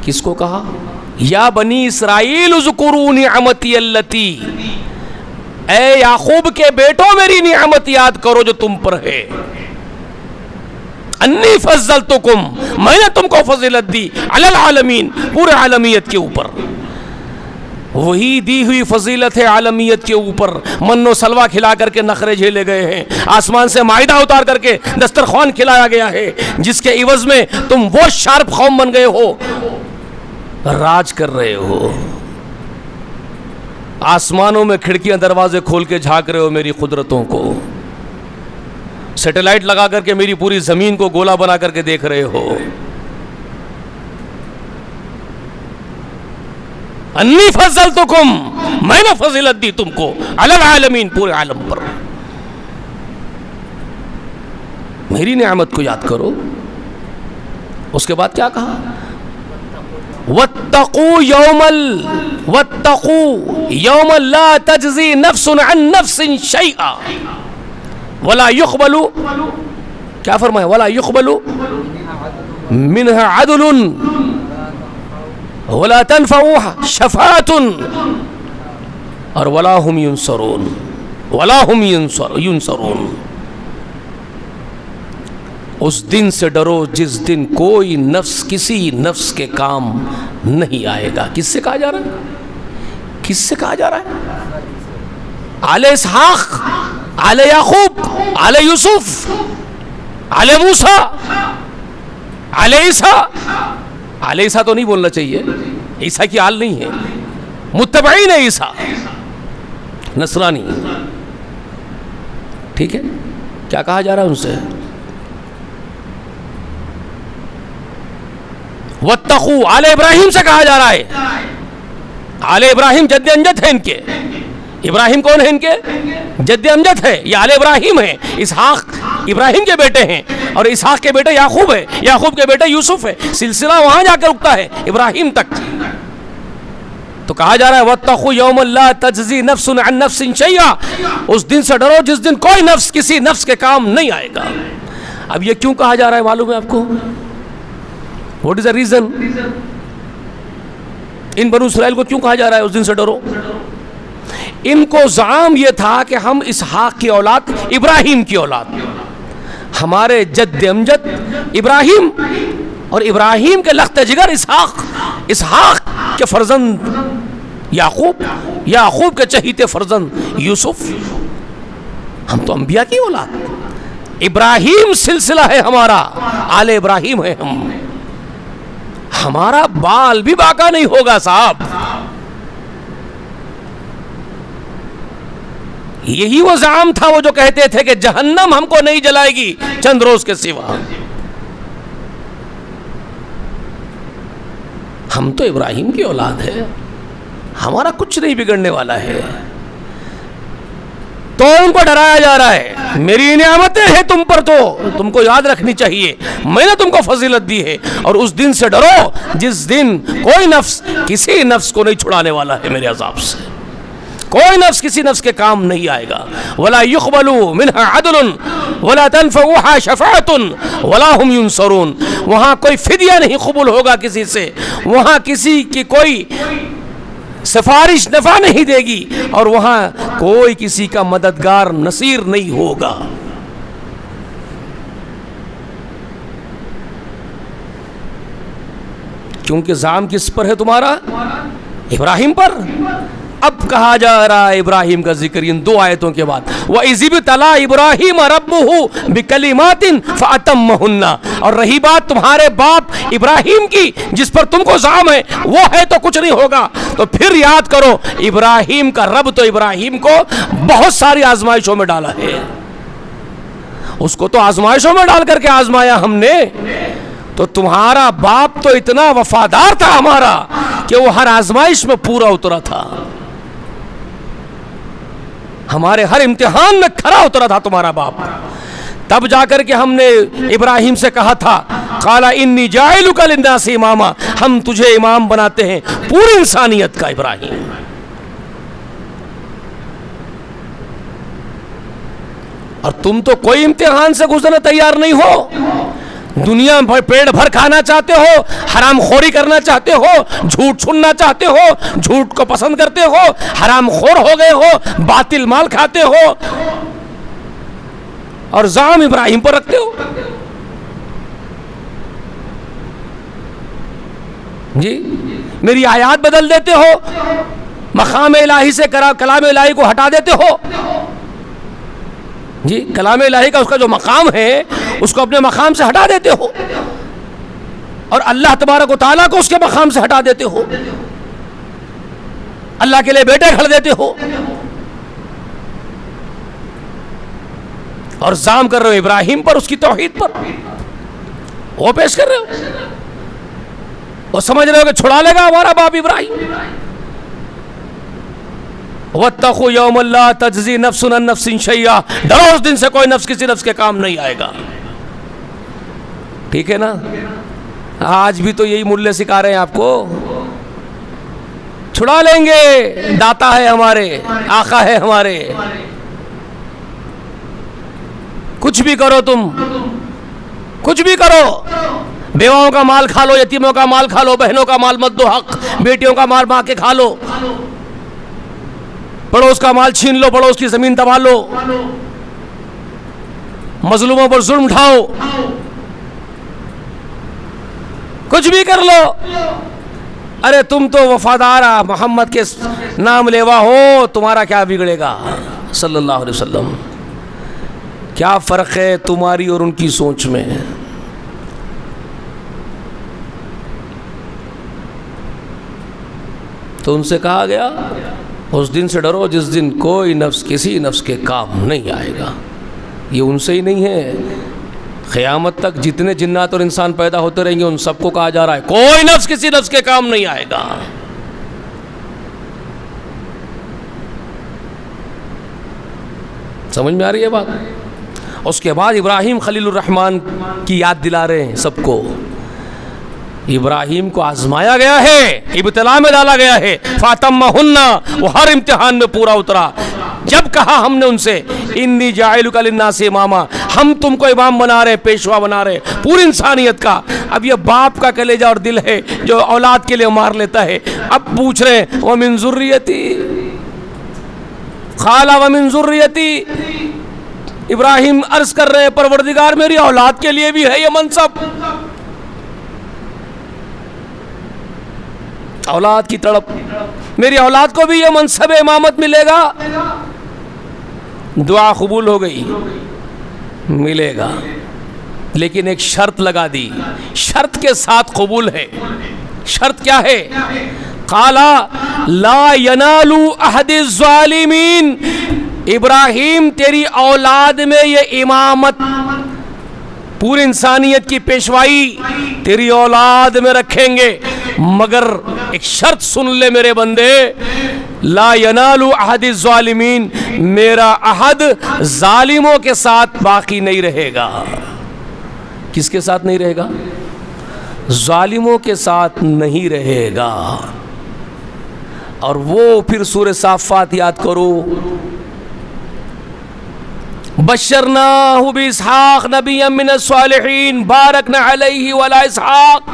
किसको कहा? या बनी इसराइल उज़कुरू निअमती अल्लती, ए याकूब के बेटों मेरी नियामत याद करो जो तुम पर है। अन्नी फज़्ज़लतुकुम, मैंने तुमको फजीलत दी, अलल आलमीन, पूरे आलमियत के ऊपर। वही दी हुई फजीलत है आलमियत के ऊपर। मन्नो सलवा खिला करके नखरे झेले गए हैं, आसमान से माइदा उतार करके दस्तरखान खिलाया गया है, जिसके इवज में तुम वो शार्प कौम बन गए हो, राज कर रहे हो। आसमानों में खिड़कियां दरवाजे खोल के झांक रहे हो मेरी कुदरतों को। सैटेलाइट लगा करके मेरी पूरी जमीन को गोला बना करके देख रहे हो। अन्नी फज़्ज़लतुकुम, मैंने फजीलत दी तुमको, अलल आलमीन, पूरे आलम पर। मेरी नियामत को याद करो। उसके बाद क्या कहा? वत्तकू यौमल ला तजज़ी नफ्सुन अन नफ्सिन शैआ वला युक़बलु, क्या फरमाया? वला युक़बलु मिनहा अदलुन वला तनफ़उहा शफ़ाअतुन और वला हुम युनसरून। उस दिन से डरो जिस दिन कोई नफ्स किसी नफ्स के काम नहीं आएगा। किससे कहा जा रहा है? किससे कहा जा रहा है? आले इसहाक, आले याकूब, आले यूसुफ, आले मूसा, आले ईसा। आले ईसा तो नहीं बोलना चाहिए, ईसा की आल नहीं है, मुत्तबईन है ईसा, नसरानी। ठीक है, क्या कहा जा रहा है उनसे? वत्तकू, आले इब्राहिम से कहा जा रहा है। आले इब्राहिम जद्द अमजद है इनके। इब्राहिम कौन है इनके? जद्द अमजद है, ये आले इब्राहिम है। इसहाक इब्राहिम के बेटे हैं और इसहाक के बेटे याकूब है, याकूब के बेटे यूसुफ है। सिलसिला वहां जाकर रुकता है इब्राहिम तक। तो कहा जा रहा है वत्तकू यौमल ला तजज़ी नफ्सुन अन नफ्सिन शैआ, उस दिन से डरो जिस दिन कोई नफ्स किसी नफ्स के काम नहीं आएगा। अब ये क्यों कहा जा रहा है मालूम है आपको? What is the reason? इन बनु इसराइल को क्यों कहा जा रहा है उस दिन से डरो? इनको ज़ाम ये था कि हम इसहाक की औलाद, इब्राहिम की औलाद, हमारे जद्द अमजद इब्राहिम और इब्राहिम के लख्त जिगर इसहाक, इसहाक के फर्जंद याकूब, याकूब के चहीते फर्जंद यूसुफ। हम तो अंबिया की औलाद, इब्राहिम सिलसिला है हमारा, आले इब्राहिम है हम। हमारा बाल भी बाका नहीं होगा साहब। यही वो ज़ाम था वो जो कहते थे कि जहन्नम हमको नहीं जलाएगी चंद रोज के सिवा। हम तो इब्राहिम की औलाद है, हमारा कुछ नहीं बिगड़ने वाला है। तो उनको डराया जा रहा है, मेरी नियामतें हैं तुम पर, तो तुमको याद रखनी चाहिए, मैंने तुमको फजीलत दी है। और उस दिन से डरो जिस दिन कोई नफ्स किसी नफ्स को नहीं छुड़ाने वाला है मेरे अजाब से। कोई नफ्स किसी नफ्स के काम नहीं आएगा। वला युक़बलु मिनहा अदलुन वला तनफ़उहा शफ़ाअतुन वला हुम युनसरून। वहाँ कोई फिदिया नहीं कबूल होगा किसी से, वहाँ किसी की कोई सिफारिश नफा नहीं देगी और वहाँ कोई किसी का मददगार नसीर नहीं होगा। क्योंकि ज़ाम किस पर है तुम्हारा? इब्राहिम पर। अब कहा जा रहा है इब्राहिम का जिक्र इन दो आयतों के बाद, व इज़्बितला इब्राहिम रब्बुहु बिकलिमातिन फ़अतम्महुन्ना। और रही बात तुम्हारे बाप इब्राहिम की जिस पर तुमको ज़ाम है, वो है तो कुछ नहीं होगा। तो फिर याद करो इब्राहिम का रब तो इब्राहिम को बहुत सारी आजमाइशों में डाला है, उसको तो आजमाइशों में डाल करके आजमाया हमने। तो तुम्हारा बाप तो इतना वफादार था हमारा कि वो हर आजमाइश में पूरा उतरा था, हमारे हर इम्तिहान में खरा उतरा था तुम्हारा बाप। तब जाकर के हमने इब्राहिम से कहा था काला इन्नी जाइलुका लिन्नासी इमामा, हम तुझे इमाम बनाते हैं पूरी इंसानियत का इब्राहिम। और तुम तो कोई इम्तिहान से गुजरने तैयार नहीं हो। दुनिया में पेट भर खाना चाहते हो, हराम खोरी करना चाहते हो, झूठ सुनना चाहते हो, झूठ को पसंद करते हो, हराम खोर हो गए हो, बातिल माल खाते हो और जाम इब्राहिम पर रखते हो। जी, मेरी आयत बदल देते हो, मकाम इलाही से कलाम इलाही को हटा देते हो। जी, कलाम इलाही का उसका जो मकाम है उसको अपने मकाम से हटा देते हो और अल्लाह तबारक व तआला को उसके मकाम से हटा देते हो। अल्लाह के लिए बेटे खड़ देते हो और जाम कर रहे हो इब्राहिम पर, उसकी तौहीद पर वो पेश कर रहे हो और समझ रहे हो कि छुड़ा लेगा हमारा बाप इब्राहिम। वत्तक़ू यौमन ला तजज़ी नफ्सुन अन नफ्सिन शैया, डरो उस दिन से कोई नफ्स किसी नफ्स के काम नहीं आएगा। ठीक है ना? आज भी तो यही मूल्य सिखा रहे हैं आपको। छुड़ा लेंगे, दाता है हमारे, आका है हमारे, कुछ भी करो तुम, कुछ भी करो, बेवाओं का माल खा लो, यतीमों का माल खा लो, बहनों का माल मत दो हक, बेटियों का माल मां के खा लो, पड़ोस का माल छीन लो, पड़ोस की जमीन दबा लो, मजलूमों पर जुल्म उठाओ, कुछ भी कर लो। अरे तुम तो वफादार मोहम्मद के नाम लेवा हो, तुम्हारा क्या बिगड़ेगा सल्लल्लाहु अलैहि वसल्लम। क्या फर्क है तुम्हारी और उनकी सोच में? तो उनसे कहा गया उस दिन से डरो जिस दिन कोई नफ्स किसी नफ्स के काम नहीं आएगा। ये उनसे ही नहीं है, क़यामत तक जितने जिन्नात और इंसान पैदा होते रहेंगे उन सबको कहा जा रहा है कोई नफ्स किसी नफ्स के काम नहीं आएगा। समझ में आ रही है बात? उसके बाद इब्राहिम खलीलुर रहमान की याद दिला रहे हैं सबको। इब्राहिम को आजमाया गया है, इब्तिला में डाला गया है, फातम्महुन्ना, वो हर इम्तिहान में पूरा उतरा। जब कहा हमने उनसे इन्नी जाइलुका लिन्नासि इमामा, हम तुमको इमाम बना रहे, पेशवा बना रहे पूरी इंसानियत का। अब ये बाप का कलेजा और दिल है जो औलाद के लिए मार लेता है। अब पूछ रहे व मिन ज़ुर्रियती, खाला व मिन ज़ुर्रियती। इब्राहिम अर्ज कर रहे हैं परवरदिगार मेरी औलाद के लिए भी है ये मनसब। औलाद की तड़प, मेरी औलाद को भी ये मनसब इमामत मिलेगा। दुआ कबूल हो गई, मिलेगा, लेकिन एक शर्त लगा दी, शर्त के साथ कबूल है। शर्त क्या है? काला ला यनालू अहदि ज़ालिमीन। इब्राहिम तेरी औलाद में ये इमामत, पूरी इंसानियत की पेशवाई तेरी औलाद में रखेंगे, मगर एक शर्त सुन ले मेरे बंदे, ला यनालू अहदि ज़ालिमीन, मेरा अहद जालिमों के साथ बाकी नहीं रहेगा। किसके साथ नहीं रहेगा? जालिमों के साथ नहीं रहेगा। और वो फिर सूरह साफ़ात याद करो, बशरनाहु बिइस्हाक़ नबिय्यन मिनस्सालिहीन बारकना अलैहि वला इसहाक़।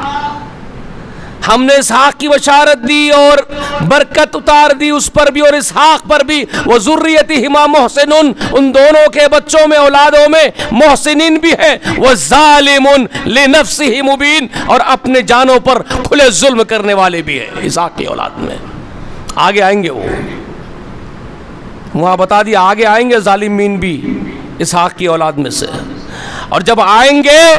हमने इसहाक़ की बशारत दी और बरकत उतार दी उस पर भी और इसहाक़ पर भी। व ज़ुर्रियतिहिमा मुहसिनुन, उन दोनों के बच्चों में औलादों में मोहसिनीन भी है। व ज़ालिमुन लिनफ्सिही मुबीन, और अपने जानों पर खुले जुल्म करने वाले भी है इसहाक़ की औलाद में। आगे आएंगे वो, वहाँ बता दिया आगे आएंगे ज़ालिमीन भी इसहाक़ की औलाद में से। और जब आएंगे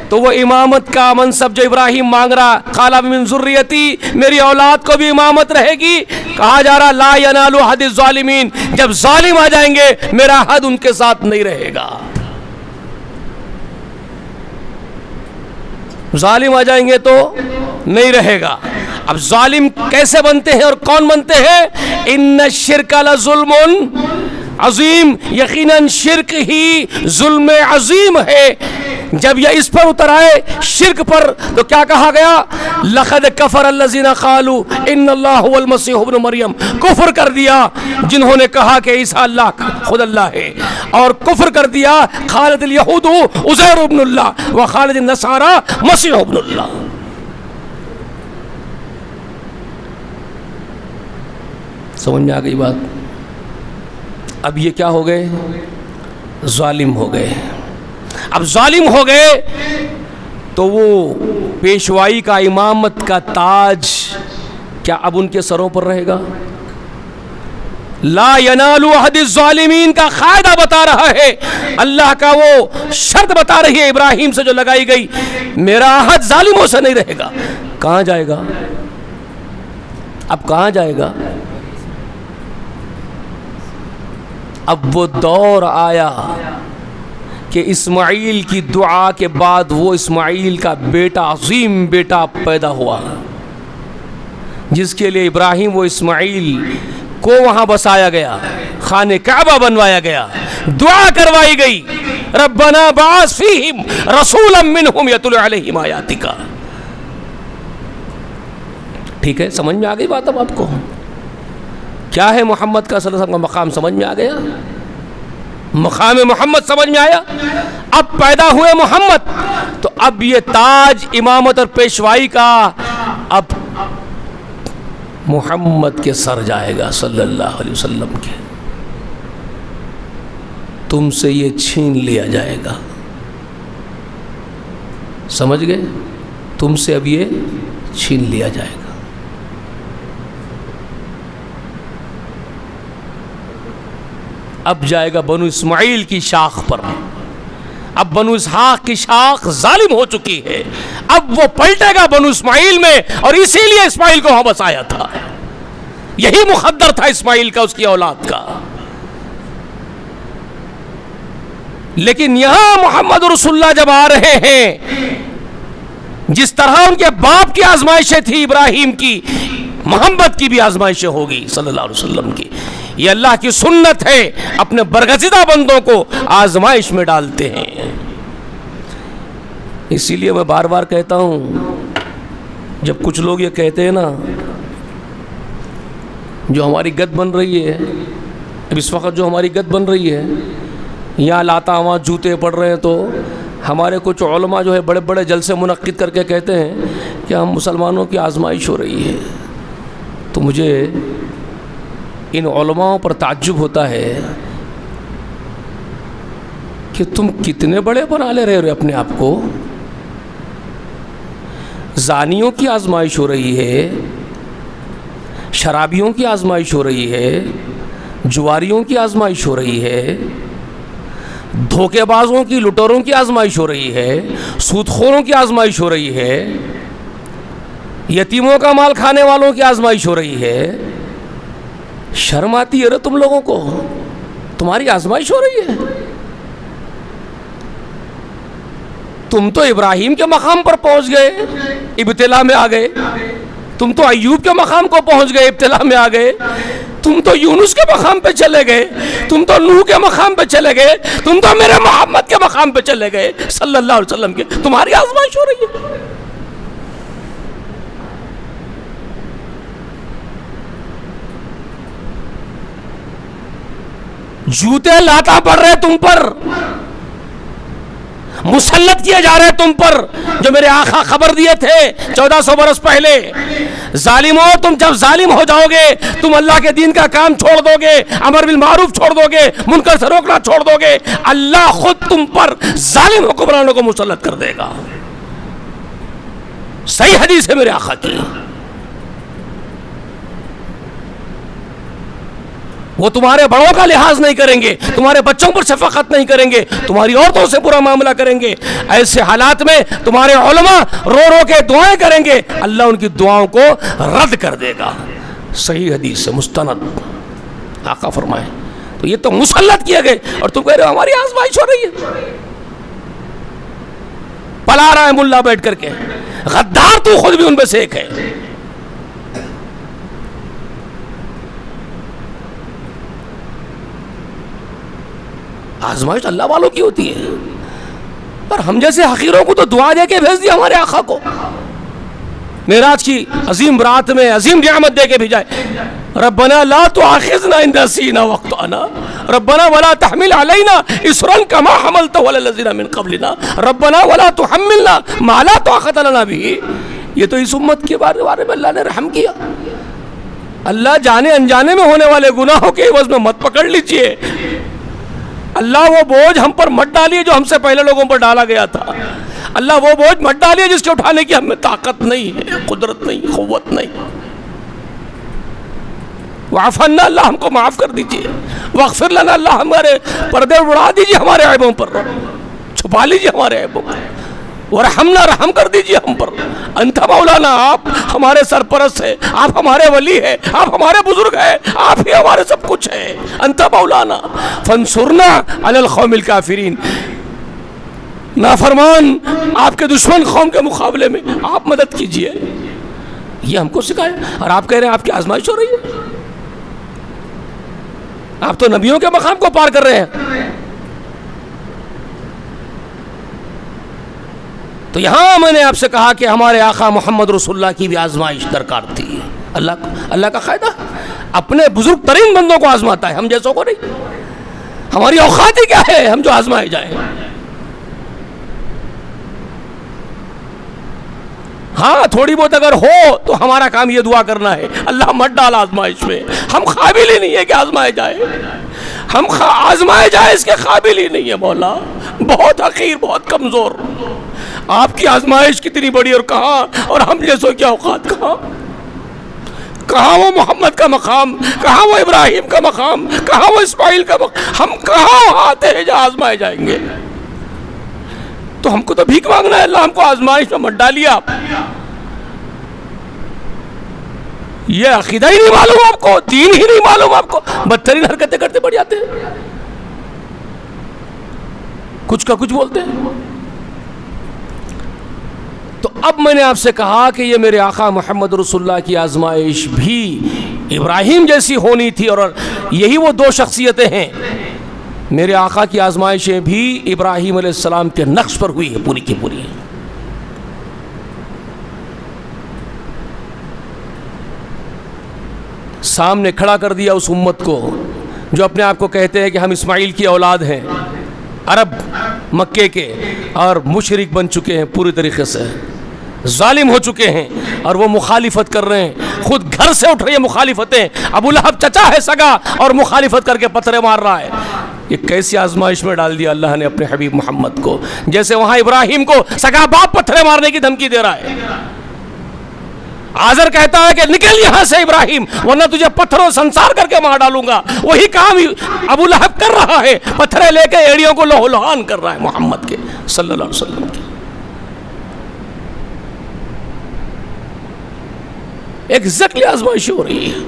तो वो इमामत का मनसब जो इब्राहिम मांग रहा, काला मिन ज़ुर्रियती, मेरी औलाद को भी इमामत रहेगी। कहा जा रहा ला यनालु अहदि ज़ालिमीन, जब जालिम आ जाएंगे मेरा हद उनके साथ नहीं रहेगा। जालिम आ जाएंगे तो नहीं रहेगा। अब जालिम कैसे बनते हैं और कौन बनते हैं? इन्न शिरका लज़ुल्मुन अजीम, यकीनन शिर्क ही जुल्म अजीम है। जब यह इस पर उतर आए शिर्क पर, तो क्या कहा गया? लक़द कफ़र अल्लज़ीना क़ालू इन्नल्लाह हुवल मसीह इब्न मरियम। कुफ्र कर दिया जिन्होंने कहा कि ईसा अल्लाह खुद अल्लाह है, और कुफ्र कर दिया क़ालतिल यहूदु उज़ैर इब्नुल्लाह व क़ालतिन नसारा मसीह इब्नुल्लाह। समझ में आ गई बात? अब ये क्या हो गए? जालिम हो गए। अब जालिम हो गए तो वो पेशवाई का, इमामत का ताज क्या अब उनके सरों पर रहेगा? ला यनालु अहदिज़ ज़ालिमीन का कायदा बता रहा है, अल्लाह का वो शर्त बता रही है इब्राहिम से जो लगाई गई, मेरा अहद जालिमों से नहीं रहेगा। कहां जाएगा? अब कहां जाएगा? अब वो दौर आया कि इस्माइल की दुआ के बाद वो इस्माइल का बेटा, अजीम बेटा पैदा हुआ, जिसके लिए इब्राहिम वो इस्माइल को वहां बसाया गया, खाने काबा बनवाया गया, दुआ करवाई गई, रब्बना बास फीहिम रसूलन मिनहुम यतलू अलैहिम आयातिका। ठीक है, समझ में आ गई बात? अब आपको क्या है मोहम्मद का सल्लल्लाहु अलैहि वसल्लम का मकाम समझ में आ गया? मकाम मोहम्मद समझ में आया? अब पैदा हुए मोहम्मद, तो अब ये ताज इमामत और पेशवाई का अब मोहम्मद के सर जाएगा सल्लल्लाहु अलैहि वसल्लम के। तुमसे ये छीन लिया जाएगा। समझ गए? तुमसे अब ये छीन लिया जाएगा। अब जाएगा बनु इस्माइल की शाख पर। अब बनु इसहाक की शाख जालिम हो चुकी है, अब वो पलटेगा बनु इस्माइल में, और इसीलिए इस्माइल को वहां बसाया था। यही मुकद्दर था इस्माइल का, उसकी औलाद का। लेकिन यहां मोहम्मद रसूलुल्लाह जब आ रहे हैं, जिस तरह उनके बाप की आजमाइशें थी इब्राहिम की, मोहम्मद की भी आजमाइशें होगी सल्लल्लाहु अलैहि वसल्लम की। ये अल्लाह की सुन्नत है, अपने बरगज़िदा बंदों को आजमाइश में डालते हैं। इसीलिए मैं बार बार कहता हूं, जब कुछ लोग ये कहते हैं ना, जो हमारी गद बन रही है अब इस वक्त, जो हमारी गद बन रही है, यहाँ लाता वहाँ जूते पड़ रहे हैं, तो हमारे कुछ उलमा जो है बड़े बड़े जलसे मुनक्किद करके कहते हैं कि हम मुसलमानों की आजमाइश हो रही है। तो मुझे इन उलमाओं पर ताज्जुब होता है कि तुम कितने बड़े बना ले रहे हो अपने आप को। जानियों की आजमाइश हो रही है, शराबियों की आजमाइश हो रही है, जुआरियों की आजमाइश हो रही है, धोखेबाजों की, लुटेरों की आजमाइश हो रही है, सूदखोरों की आजमाइश हो रही है, यतीमों का माल खाने वालों की आजमाइश हो रही है। शर्म आती है रे तुम लोगों को? तुम्हारी आजमाइश हो रही है। तुम तो इब्राहिम के मकाम पर पहुंच गए, इब्तिला में आ गए। तुम तो अय्यूब के मकाम को पहुंच गए, इब्तिला में आ गए। तुम तो यूनुस के मकाम पे चले गए, तुम तो नूह के मकाम पे चले गए, तुम तो मेरे मोहम्मद के मकाम पे चले गए सल्लल्लाहु अलैहि वसल्लम के। तुम्हारी आजमाइश हो रही है। जूते लाता पड़ रहे तुम पर, मुसल्लत किए जा रहे तुम पर, जो मेरे आका खबर दिए थे 1400 बरस पहले। जालिमों, तुम जब जालिम हो जाओगे, तुम अल्लाह के दीन का काम छोड़ दोगे, अमर बिल मारूफ छोड़ दोगे, मुनकर से रोकना छोड़ दोगे, अल्लाह खुद तुम पर जालिम हुक्मरानों को मुसल्लत कर देगा। सही हदीस है मेरे आका की। वो तुम्हारे बड़ों का लिहाज नहीं करेंगे, तुम्हारे बच्चों पर शफकत नहीं करेंगे, तुम्हारी औरतों से बुरा मामला करेंगे। ऐसे हालात में तुम्हारे उलमा रो रो के दुआएं करेंगे, अल्लाह उनकी दुआओं को रद्द कर देगा। सही हदीस से मुस्तनद आका फरमाए। तो ये तो मुसल्लत किए गए, और तुम कह रहे हो हमारी आजमाइश हो रही है। पला रहा है मुल्ला बैठ करके, गद्दार तू खुद भी उनमें से एक है। आजमाइश अल्लाह वालों की होती है। और हम जैसे हकीरों को तो दुआ दे के भेज दिया हमारे आका को, मेराज की अजीम रात में अजीम नियामत दे के भेजा है। रब्बना ला तुआखिज़ना इन नसीना व अख़्ताना, रब्बना वला तहमिल अलैना इसरन कमा हमलतहु अलल लज़ीना मिन क़ब्लिना, रब्बना वला तुहम्मिलना मा ला ताक़त लना बिही। ये तो इस उम्मत के बारे में अल्लाह ने रहम किया। अल्लाह जाने अनजाने में होने वाले गुनाहों के एवज़ में मत पकड़ लीजिए। अल्लाह वो बोझ हम पर मत डालिए जो हमसे पहले लोगों पर डाला गया था। अल्लाह वो बोझ मत डालिए जिसके उठाने की हमें ताकत नहीं है, कुदरत नहीं, क़ुव्वत नहीं। वाफ़न्ना, अल्लाह हमको माफ़ कर दीजिए। वग़फ़िर लना, अल्लाह हमारे पर्दे उड़ा दीजिए, हमारे ऐबों पर छुपा लीजिए हमारे ऐबों को। वरहमना, रहम कर दीजिए हम पर। अंत मौलाना, आप हमारे सरपरस्त है, आप हमारे वली है, आप हमारे बुजुर्ग है, आप ही हमारे सब कुछ है। अंत मौलाना फंसुरना अलल क़ौमिल काफ़िरीन, नाफरमान आपके दुश्मन कौम के मुकाबले में आप मदद कीजिए। ये हमको सिखाया। और आप कह रहे हैं आपकी आजमाइश हो रही है। आप तो नबियों के मकाम को पार कर रहे हैं। तो यहां मैंने आपसे कहा कि हमारे आका मोहम्मद रसूलुल्लाह की भी आजमाइश दरकार थी। अल्लाह का क़ायदा अपने बुजुर्ग तरीन बंदों को आजमाता है, हम जैसों को नहीं। हमारी औकात ही क्या है हम जो आजमाए जाए। हाँ, थोड़ी बहुत अगर हो तो हमारा काम ये दुआ करना है, अल्लाह मत डाल आजमाइश में। हम काबिल ही नहीं है कि आजमाए जाए, हम आजमाए जाए इसके काबिल ही नहीं है मौला। बहुत हकीर, बहुत कमज़ोर। आपकी आजमाइश कितनी बड़ी और कहाँ, और हम जैसों की औकात कहाँ। कहाँ वो मोहम्मद का मकाम, कहाँ वो इब्राहिम का मकाम, कहाँ वो इस्माइल का मकाम। हम कहाँ आते हैं जहाँ आजमाए जाएंगे। तो हमको तो भीख मांगना है, अल्लाह हमको आजमाइश में मत डालिए आप। ये अकीदा ही नहीं मालूम आपको, दीन ही नहीं मालूम आपको, बदतरीन हरकतें करते बढ़ जाते हैं, कुछ का कुछ बोलते हैं। तो अब मैंने आपसे कहा कि ये मेरे आका मोहम्मद रसूलुल्लाह की आजमाइश भी इब्राहिम जैसी होनी थी, और यही वो दो शख्सियतें हैं। मेरे आका की आजमाइशें भी इब्राहिम अलैहिस्सलाम के नक्श पर हुई है, पूरी की पूरी। सामने खड़ा कर दिया उस उम्मत को जो अपने आप को कहते हैं कि हम इस्माइल की औलाद हैं, अरब मक्के के, और मुशरिक बन चुके हैं, पूरी तरीके से जालिम हो चुके हैं, और वो मुखालिफत कर रहे हैं। खुद घर से उठ रही है मुखालिफतें। अबू लहब चचा है सगा और मुखालिफत करके पत्थरे मार रहा है। ये कैसी आजमाइश में डाल दिया अल्लाह ने अपने हबीब मोहम्मद को, जैसे वहां इब्राहिम को सगा बाप पत्थरे मारने की धमकी दे रहा है। आजर कहता है कि निकल यहां से इब्राहिम, वरना तुझे पत्थरों संसार करके मार डालूंगा। वही काम अबू लहब कर रहा है, पत्थरे लेके एड़ियों को लोहलुहान कर रहा है मोहम्मद के सल्लल्लाहु अलैहि वसल्लम के। एग्जैक्टली आजमाइश हो रही है।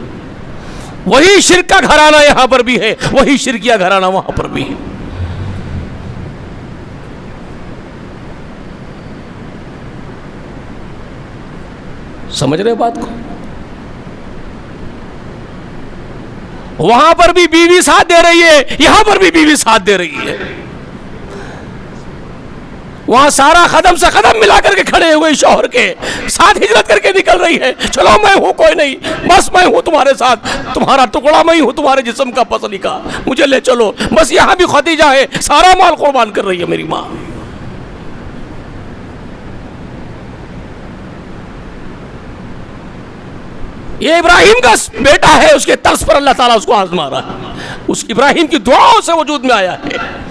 वही शिर्क का घराना यहां पर भी है, वही शिरकिया घराना वहां पर भी है। समझ रहे बात को? वहां पर भी बीवी साथ दे रही है, यहां पर भी बीवी साथ दे रही है। वहां सारा कदम से कदम मिला करके खड़े हुए शौहर के साथ हिजरत करके निकल रही है। चलो मैं हूं, कोई नहीं, बस मैं हूं तुम्हारे साथ, तुम्हारा टुकड़ा मैं हूं, तुम्हारे जिस्म का पसली का, मुझे ले चलो बस। यहां भी खदीजा है, सारा माल कुर्बान कर रही है मेरी मां। ये इब्राहिम का बेटा है, उसके तर्स पर अल्लाह ताला उसको आजमा रहा है। उस इब्राहिम की दुआओं से वजूद में आया है।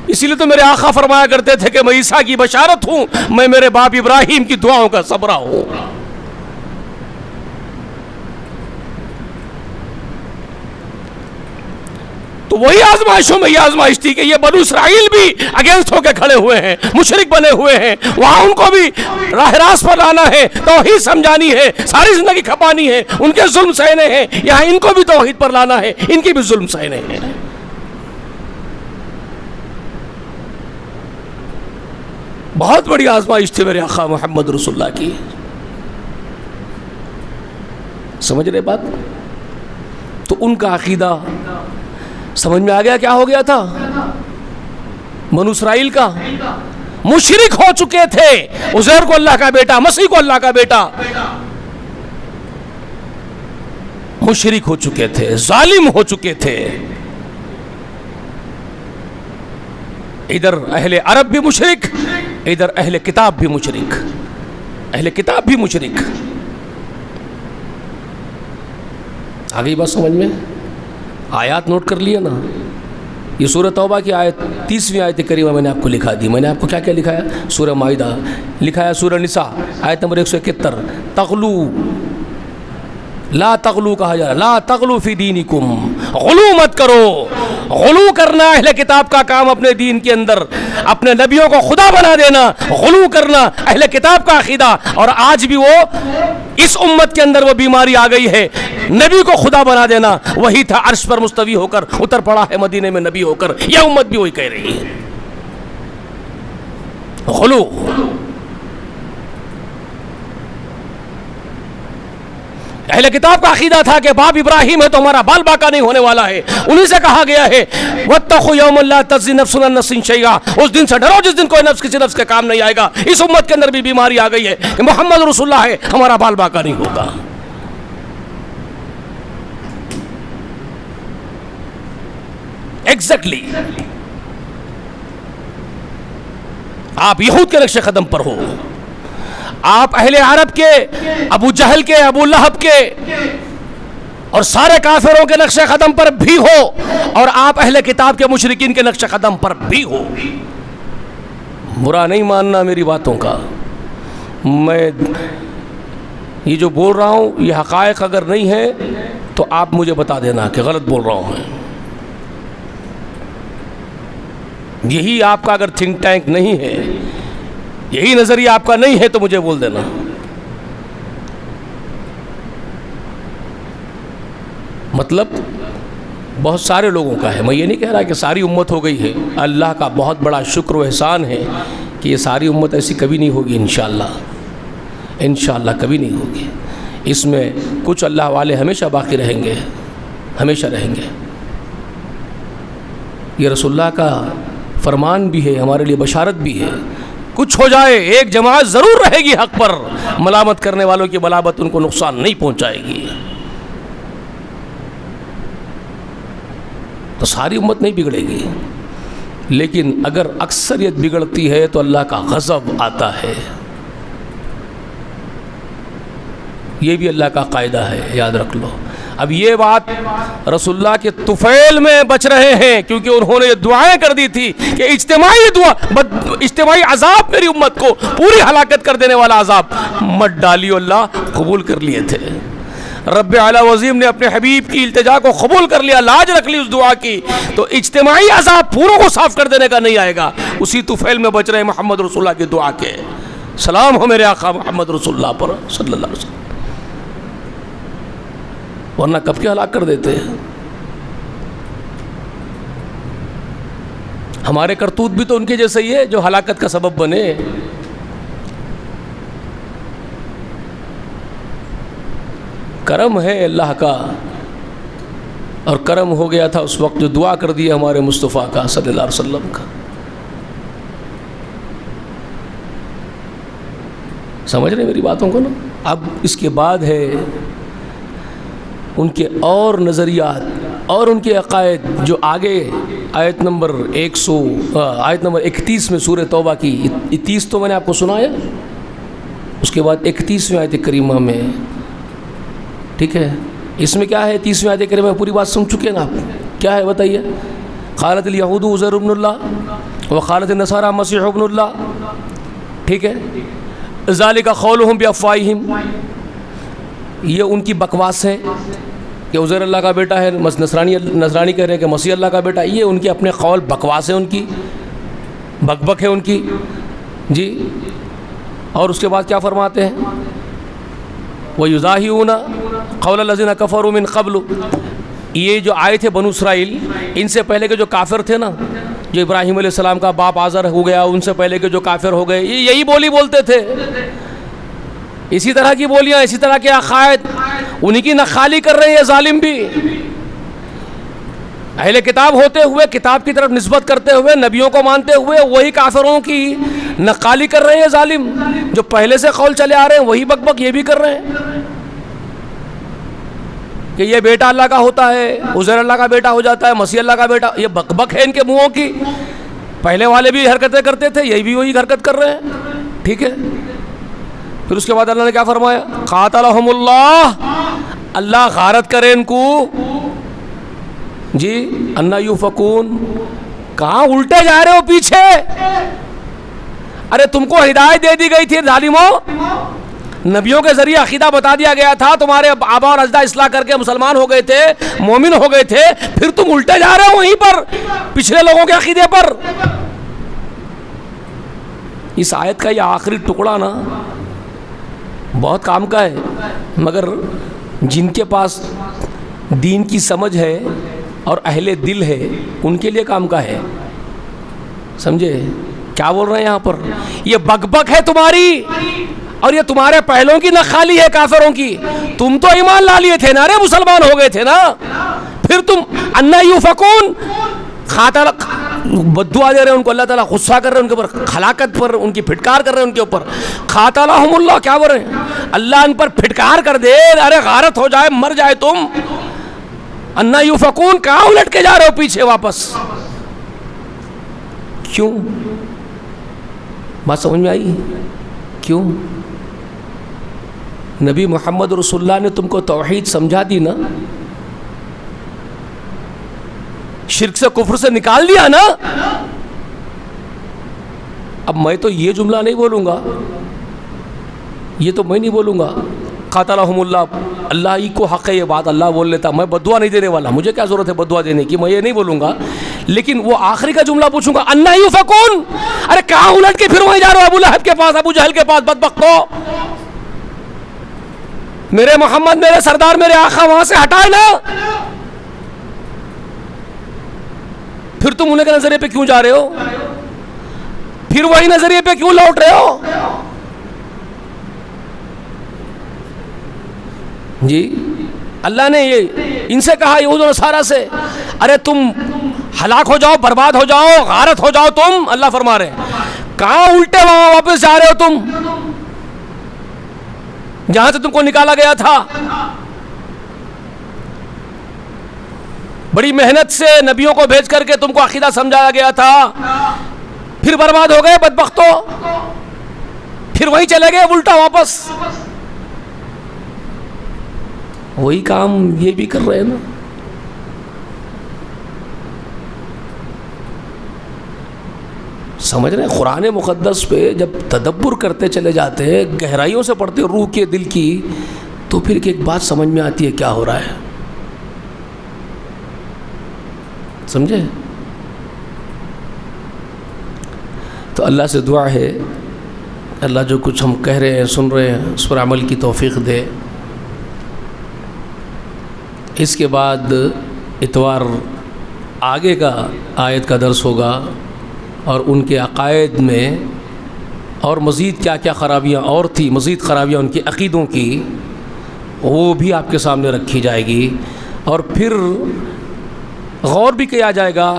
इसीलिए तो मेरे आका फरमाया करते थे कि मैं ईसा की बशारत हूं, मैं मेरे बाप इब्राहिम की दुआओं का सबरा हूं। तो वही आजमाइशों में ये आजमाइश थी कि ये बनु इस्राइल भी अगेंस्ट होकर खड़े हुए हैं, मुशरिक बने हुए हैं। वहां उनको भी राह रास्त पर लाना है, तौहीद समझानी है, सारी जिंदगी खपानी है, उनके जुल्म सहने हैं। यहां इनको भी तौहीद पर लाना है, इनके भी जुल्म सहने हैं। बहुत बड़ी आजमाइश थी मेरे आका मोहम्मद रसूलुल्लाह की। समझ रहे बात? तो उनका अकीदा समझ में आ गया क्या हो गया था बनु इसराइल का? मुशरिक हो चुके थे, उज़ैर को अल्लाह का बेटा, मसीह को अल्लाह का बेटा, मुशरिक हो चुके थे, जालिम हो चुके थे। इधर अहले अरब भी मुशरिक, इधर अहले किताब भी मुशरिक, अहले किताब भी मुशरिक। आ गई बात समझ में? आयत नोट कर लिया ना? ये सूरह तौबा की आयत 30वीं आयत करीमा मैंने आपको लिखा दी। मैंने आपको क्या क्या लिखाया? सूरह माइदा लिखाया, सूरह निसा आयत नंबर 171 तगलू, ला तगलू कहा जा रहा है, ला तगलू फी दीनिकुम, गुलू मत करो। गुलू करना अहले किताब का काम, अपने दीन के अंदर अपने नबियों को खुदा बना देना, गुलू करना अहले किताब का अकीदा। और आज भी वो इस उम्मत के अंदर वो बीमारी आ गई है, नबी को खुदा बना देना। वही था अर्श पर मुस्तवी होकर उतर पड़ा है मदीने में नबी होकर, यह उम्मत भी वही कह रही है, गुलू। अहले किताब का अकीदा था कि बाप इब्राहिम है तो हमारा बाल बाका नहीं होने वाला है। उन्हीं से कहा गया है वत्तक़ू यौमन ला तज़्ज़ी नफ्सुन अन नफ्सिन शैआ, उस दिन से डरो जिस दिन कोई नफ्स किसी नफ्स के काम नहीं आएगा। इस उम्मत के अंदर भी बीमारी आ गई है कि मोहम्मद रसूलुल्लाह है, हमारा बाल बाका नहीं होगा। एग्जैक्टली आप यहूद के नक्शे कदम पर हो, आप अहले अरब के, अबू जहल के, अबू लहब के और सारे काफिरों के नक्शे कदम पर भी हो, और आप अहले किताब के मुशरिकीन के नक्शे कदम पर भी हो। बुरा नहीं मानना मेरी बातों का, मैं ये जो बोल रहा हूँ ये हक़ाइक़ अगर नहीं है तो आप मुझे बता देना कि गलत बोल रहा हूँ मैं। यही आपका अगर थिंक टैंक नहीं है, यही नजरिया आपका नहीं है तो मुझे बोल देना। मतलब बहुत सारे लोगों का है, मैं ये नहीं कह रहा कि सारी उम्मत हो गई है। अल्लाह का बहुत बड़ा शुक्र व एहसान है कि ये सारी उम्मत ऐसी कभी नहीं होगी, इंशाअल्लाह, इंशाअल्लाह कभी नहीं होगी। इसमें कुछ अल्लाह वाले हमेशा बाकी रहेंगे, हमेशा रहेंगे। ये रसूलुल्लाह का फरमान भी है, हमारे लिए बशारत भी है। कुछ हो जाए एक जमात ज़रूर रहेगी हक़ पर, मलामत करने वालों की बलाबत उनको नुकसान नहीं पहुंचाएगी। तो सारी उम्मत नहीं बिगड़ेगी, लेकिन अगर अक्सरियत बिगड़ती है तो अल्लाह का गज़ब आता है। ये भी अल्लाह का कायदा है, याद रख लो। अब ये बात रसूलुल्लाह के तुफैल में बच रहे हैं क्योंकि उन्होंने ये दुआएं कर दी थी कि इज्तिमाई अजाब मेरी उम्मत को पूरी हलाकत कर देने वाला अजाब मत डालियो, अल्लाह कबूल कर लिए थे। रब्बे आला वज़ीम ने अपने हबीब की इल्तिजा को कबूल कर लिया, लाज रख ली उस दुआ की, तो इज्तिमाई अजाब पूरों को साफ कर देने का नहीं आएगा। उसी तुफैल में बच रहे मोहम्मद रसूलुल्लाह की दुआ के। सलाम हो मेरे आका मोहम्मद रसूलुल्लाह पर सल्लल्लाहु अलैहि वसल्लम, वरना कब के हलाक कर देते हैं। हमारे करतूत भी तो उनके जैसे ही है जो हलाकत का सबब बने। करम है अल्लाह का, और करम हो गया था उस वक्त जो दुआ कर दिया हमारे मुस्तफ़ा का सल्लल्लाहु अलैहि वसल्लम का। समझ रहे मेरी बातों को ना? अब इसके बाद है उनके और नज़रियात और उनके अक़ायद जो आगे आयत नंबर 31 में सूरह तौबा की 30 तो मैंने आपको सुनाया, उसके बाद 31वीं आयत करीमा में, ठीक है, इसमें क्या है? 30वीं आयत करीमा में पूरी बात सुन चुके हैं ना आप? क्या है बताइए? क़ालतिल यहूदु उज़ैर इब्नुल्लाह व क़ालतिन नसारा मसीह इब्नुल्लाह, ठीक है, ज़ालिका क़ौलुहुम बिअफ़वाहिहिम, ये उनकी बकवास है कि उज़ैर अल्लाह का बेटा है। नसरानी कह रहे हैं कि मसीह अल्लाह का बेटा। ये उनके अपने कौल बकवास है, उनकी बकबक है उनकी जी। और उसके बाद क्या फरमाते हैं? व युज़ाहिऊना क़ौल लज़ीना कफ़रू मिन क़ब्ल, ये जो आए थे बनु इसराइल, इनसे पहले के जो काफिर थे ना, जो इब्राहिम अलैहिस्सलाम का बाप आज़र हो गया, उनसे पहले के जो काफिर हो गए, ये यही बोली बोलते थे, इसी तरह की बोलियां, इसी तरह के अक़ायद, उन्हीं की नखाली कर रहे हैं जालिम भी। अहले किताब होते हुए, किताब की तरफ निस्बत करते हुए, नबियों को मानते हुए वही काफिरों की नकाली कर रहे हैं जालिम। जो पहले से कौल चले आ रहे हैं वही बकबक ये भी कर रहे हैं कि ये बेटा अल्लाह का होता है, उज़ैर अल्लाह का बेटा हो जाता है, मसीह अल्लाह का बेटा। ये बकबक है इनके मुंहों की। पहले वाले भी हरकतें करते थे, यही भी वही हरकत कर रहे हैं। ठीक है, फिर उसके बाद अल्लाह ने क्या फरमाया? क़ातलहुमुल्लाह, अल्लाह गारत करे इनको जी। अन्ना यूफकून, कहाँ उल्टे जा रहे हो पीछे? अरे तुमको हिदायत दे दी गई थी जालिमों, नबियों के जरिए अकीदा बता दिया गया था, तुम्हारे आबा और अजदा इस्लाह करके मुसलमान हो गए थे, मोमिन हो गए थे, फिर तुम उल्टे जा रहे हो वहीं पर पिछले लोगों के अकीदे पर। इस आयत का ये आखिरी टुकड़ा ना बहुत काम का है, मगर जिनके पास दीन की समझ है और अहले दिल है उनके लिए काम का है। समझे क्या बोल रहे हैं यहाँ पर? ये बकबक है तुम्हारी और ये तुम्हारे पहलों की नखाली है काफिरों की। तुम तो ईमान ला लिए थे ना रे, मुसलमान हो गए थे ना, फिर तुम अन्ना यूफकून खातल बद्दुआ दे रहे हैं उनको, अल्लाह ताला गुस्सा कर रहे हैं उनके ऊपर, खलाकत पर उनकी फिटकार कर रहे हैं उनके ऊपर। खातलहुमुल्लाह, क्या बोल रहे हैं? अल्लाह इन पर फिटकार कर दे, अरे गारत हो जाए, मर जाए तुम। अन्ना यूफकून, कहाँ उलट के जा रहे हो पीछे वापस? क्यों? बात समझ में आई? क्यों? नबी मोहम्मद रसूलुल्लाह ने तुमको तौहीद समझा दी ना, शिर्क से कुफ्र से निकाल दिया ना। अब मैं तो ये जुमला नहीं बोलूँगा, ये तो मैं नहीं बोलूँगा क़ातलहुमुल्लाह, अल्लाह ही को हक़ है, ये बात अल्लाह बोल लेता, मैं बद्दुआ नहीं देने वाला, मुझे क्या ज़रूरत है बद्दुआ देने की, मैं ये नहीं बोलूँगा। लेकिन वो आखिरी का जुमला पूछूंगा, अन्ना यूफकून, अरे कहाँ उलट के फिर वहीं जा रहे हो? अबू लहब के पास, अबू जहल के पास, बदबख्तो। मेरे मोहम्मद, मेरे सरदार, मेरे आका वहां से हटाए ना, फिर तुम उन्हें के नजरिए पे क्यों जा रहे हो? फिर वही नजरिए पे क्यों लौट रहे हो? जी अल्लाह ने ये इनसे कहा, यहूद और नसारा से, अरे तुम हलाक हो जाओ, बर्बाद हो जाओ, गारत हो जाओ तुम। अल्लाह फरमा रहे कहाँ उल्टे वहां वापस जा रहे हो तुम, जहां से तुमको निकाला गया था। बड़ी मेहनत से नबियों को भेज करके तुमको अकीदा समझाया गया था, फिर बर्बाद हो गए बदबख्तो, फिर वहीं चले गए उल्टा वापस। वही काम ये भी कर रहे हैं ना। समझ रहे हैं? कुरान मुक़द्दस पे जब तदब्बुर करते चले जाते हैं, गहराइयों से पढ़ते रूह के दिल की, तो फिर एक बात समझ में आती है क्या हो रहा है। समझे? तो अल्लाह से दुआ है, अल्लाह जो कुछ हम कह रहे हैं, सुन रहे हैं, उस पर अमल की तौफीक दे। इसके बाद इतवार आगे का आयत का दर्स होगा और उनके अक़ायद में और मज़ीद क्या क्या ख़राबियाँ और थी, मज़ीद ख़राबियाँ उनके अक़ीदों की, वो भी आपके सामने रखी जाएगी। और फिर गौर भी किया जाएगा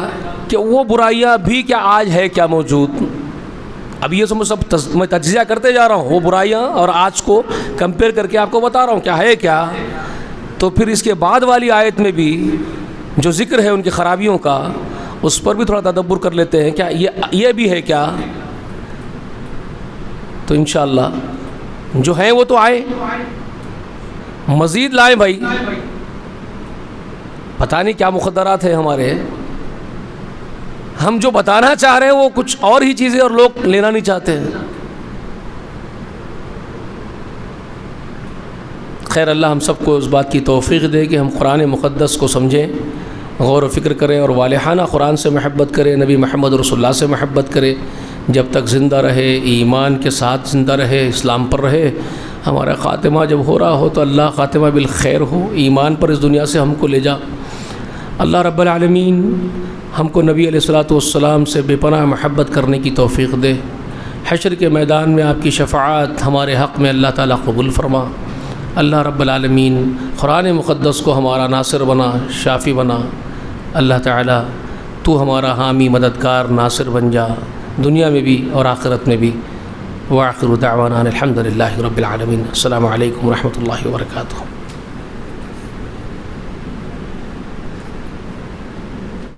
कि वो बुराइयाँ भी क्या आज है क्या मौजूद। अब ये सब मैं तज्ज़िया करते जा रहा हूँ, वो बुराइयाँ और आज को कंपेयर करके आपको बता रहा हूँ क्या है क्या। तो फिर इसके बाद वाली आयत में भी जो ज़िक्र है उनकी ख़राबियों का, उस पर भी थोड़ा तदब्बुर कर लेते हैं क्या ये भी है क्या। तो इंशाअल्लाह जो है वो तो आए, मज़ीद लाए भाई। पता नहीं क्या मुक़द्दरात है हमारे, हम जो बताना चाह रहे हैं वो कुछ और ही चीज़ें और लोग लेना नहीं चाहते हैं। खैर अल्लाह हम सबको उस बात की तौफ़ीक़ दे कि हम कुरान मुक़द्दस को समझें, गौर व फ़िक्र करें और वालिहाना कुरान से महब्बत करें, नबी मोहम्मद रसूलुल्लाह से महब्बत करें। जब तक ज़िंदा रहे, ईमान के साथ ज़िंदा रहे, इस्लाम पर रहे। हमारा ख़ातिमा जब हो रहा हो तो अल्लाह ख़ातिमा बिल खैर हो, ईमान पर इस दुनिया से हमको ले जा। अल्लाह रब्बुल आलमीन हमको नबी अलैहिस्सलातु वस्सलाम से बेपनाह महब्बत करने की तौफ़ीक़ दे। हश्र के मैदान में आपकी शफ़ाअत हमारे हक़ में अल्लाह ताला कबूल फ़रमा। अल्लाह रब्बुल आलमीन कुरान मुक़द्दस को हमारा नासिर बना, शाफ़ी बना। अल्लाह ताला तू हमारा हामी मददगार नासिर बन जा, दुनिया में भी और आखिरत में भी। व आखिरु दावाना अल्हम्दुलिल्लाहि रब्बिल आलमीन। अस्सलामु अलैकुम व रहमतुल्लाहि व बरकातुहू।